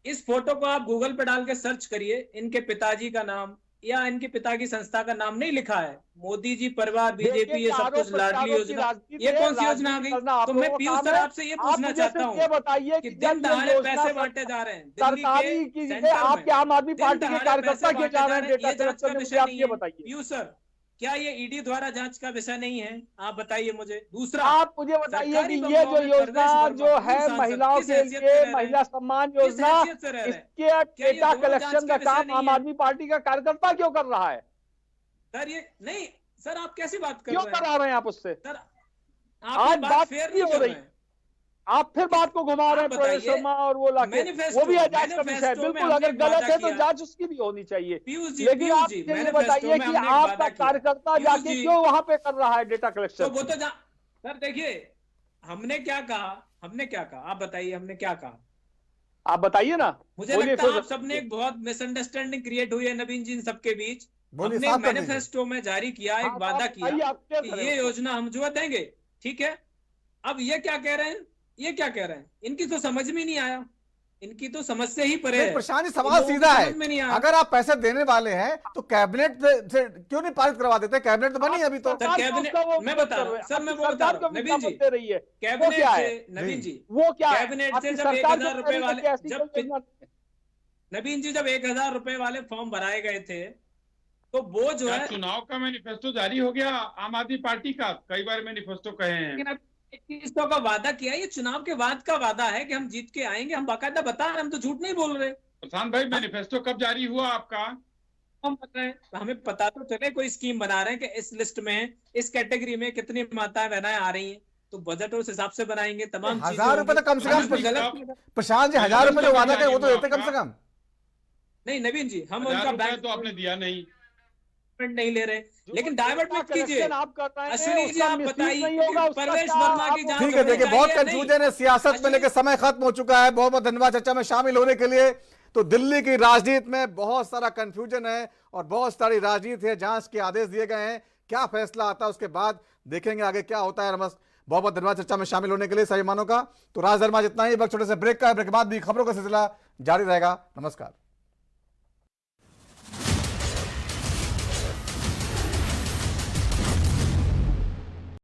इस फोटो को आप गूगल पे डाल के सर्च करिए, इनके पिताजी का नाम, या इनके पिता की संस्था का नाम नहीं लिखा है। मोदी जी परिवार, बीजेपी, ये सब कुछ लाडली योजना, ये कौन सी योजना आ गई? तो मैं पीयूष सर आपसे ये पूछना चाहता हूँ, ये बताइए कि दिन दहाड़े पैसे बांटे जा रहे हैं दिल्ली सरकारी के की सेंटर आपके आम आदमी दिन पार्टी के दहाड़े कार्यकर्ता पैसे किए बांटे जा जा रहे रहे हैं हैं, डेटा ये जांच का कलेक्शन विषय आप नहीं ये है। बताइए। पीयूष सर, क्या ये ईडी द्वारा जांच का विषय नहीं है? आप बताइए मुझे। दूसरा, आप मुझे बताइए सरकारी कि ये जो बंगलों में योजना प्रवेश जो वर्मा है पूर्व सांसद महिलाओं किस के हैसियत से लिए रह रहे महिला हैं? सम्मान किस योजना, हैसियत से रह रहे हैं? इसके क्या ये डेटा दोनों जांच कलेक्शन का का विषय काम नहीं आम है? आदमी पार्टी का कार्यकर्ता क्यों कर रहा है? सर ये नहीं, सर आप कैसी बात कर क्यों रहे हैं? करा रहे हैं आप उससे? सर आज आप बात बात फेयर नहीं नहीं हो कर रही। रहे हैं। आप फिर बात को घुमा रहे हैं प्रवेश बताइए, शर्मा और वो लाके, मैनिफेस्टो, वो भी जांच का विषय है। मैनिफेस्टो में बिल्कुल, हमने अगर एक वादा गलत है तो किया। जांच उसकी भी होनी चाहिए। पीयूष जी, लेकिन पीयूष आप जी, मुझे ये मैनिफेस्टो बताइए में कि हमने एक आपका वादा किया। कार्यकर्ता पीयूष जाके जी, क्यों वहां पे कर रहा है डेटा तो कलेक्शन? वो तो सर देखिए, हमने क्या कहा? आप बताइए हमने क्या कहा? आप बताइए ना। मुझे बोलिए लगता है फिर। आप सबने एक बहुत मिसअंडरस्टैंडिंग क्रिएट हुई है नवीन जी इन सबके बीच। बोलिए, हमने साफ कर दीजिए। मैनिफेस्टो में जारी किया, एक हाँ, वादा आप किया बताइए, आप क्या कि करें ये उसको? योजना हम जो है देंगे, ठीक है। अब ये क्या कह रहे हैं? ये क्या कह रहे हैं? इनकी तो समझ में नहीं आया, इनकी तो समझ से ही परे नहीं, है। प्रशांत जी इन सवाल लोगों को सीधा समझ में नहीं है, आया। अगर आप पैसे देने वाले हैं तो कैबिनेट से क्यों नहीं पारित करवा देते? कैबिनेट तो बनी है अभी तो। सर, कैबिनेट- मैं बता रहा हूं, सर, मैं वो बता रहा हूं, नवीन जी, दे रही है वो कैबिनेट क्या से, है? नवीन जी, वो क्या है? कैबिनेट से आपकी जब सरकार 1000 जो रुपए कह रही है वाले, कि ऐसी जब कोई योजना नहीं है। नवीन जी, जब 1000 रुपए वाले फॉर्म भराए गए थे, तो वो जो क्या है, चुनाव का मैनिफेस्टो जारी हो गया आम आदमी पार्टी का? कई बार मैनिफेस्टो कहे हैं। लेकिन अब 2100 का वादा किया, ये चुनाव के बाद का वादा है कि हम जीत के आएंगे। हम बाकायदा बता रहे हैं, हम तो झूठ नहीं बोल रहे। प्रशांत भाई, मैनिफेस्टो कब जारी हुआ आपका? हम बता रहे हैं, हमें पता तो चले कोई स्कीम बना रहे हैं कि इस लिस्ट में, इस कैटेगरी में कितनी माताएं बहनाएं आ रही हैं, तो बजट उस हिसाब से बनाएंगे। तमाम 1000 रुपए तो कम से कम गलत प्रशांत जी 1000 रुपए जो वादा करे वो तो देते कम से कम। नहीं नवीन जी, हम 1000 उनका रुपए बैंक तो आपने दिया नहीं। नहीं ले रहे, लेकिन डाइवर्ट मत कीजिए। कलेक्शन आप कर रहे हैं, अश्विनी जी, उसका आप मिसयूज बताइए नहीं होगा, कि उसका परवेश क्या वर्मा की आप- जांच ठीक है, देखिए बहुत कंफ्यूजन है सियासत में, लेकिन समय खत्म हो चुका है। बहुत बहुत धन्यवाद चर्चा में शामिल होने के लिए। तो दिल्ली की राजनीति में बहुत सारा कंफ्यूजन है और बहुत सारी राजनीति है। जांच के आदेश दिए गए हैं, क्या फैसला आता है उसके बाद देखेंगे आगे क्या होता है। नमस्कार, बहुत बहुत धन्यवाद चर्चा में शामिल होने के लिए सभी मानों का। तो राजधर्मा जितना ही, वक्त छोटे से ब्रेक का है, ब्रेक के बाद भी खबरों का सिलसिला जारी रहेगा। नमस्कार।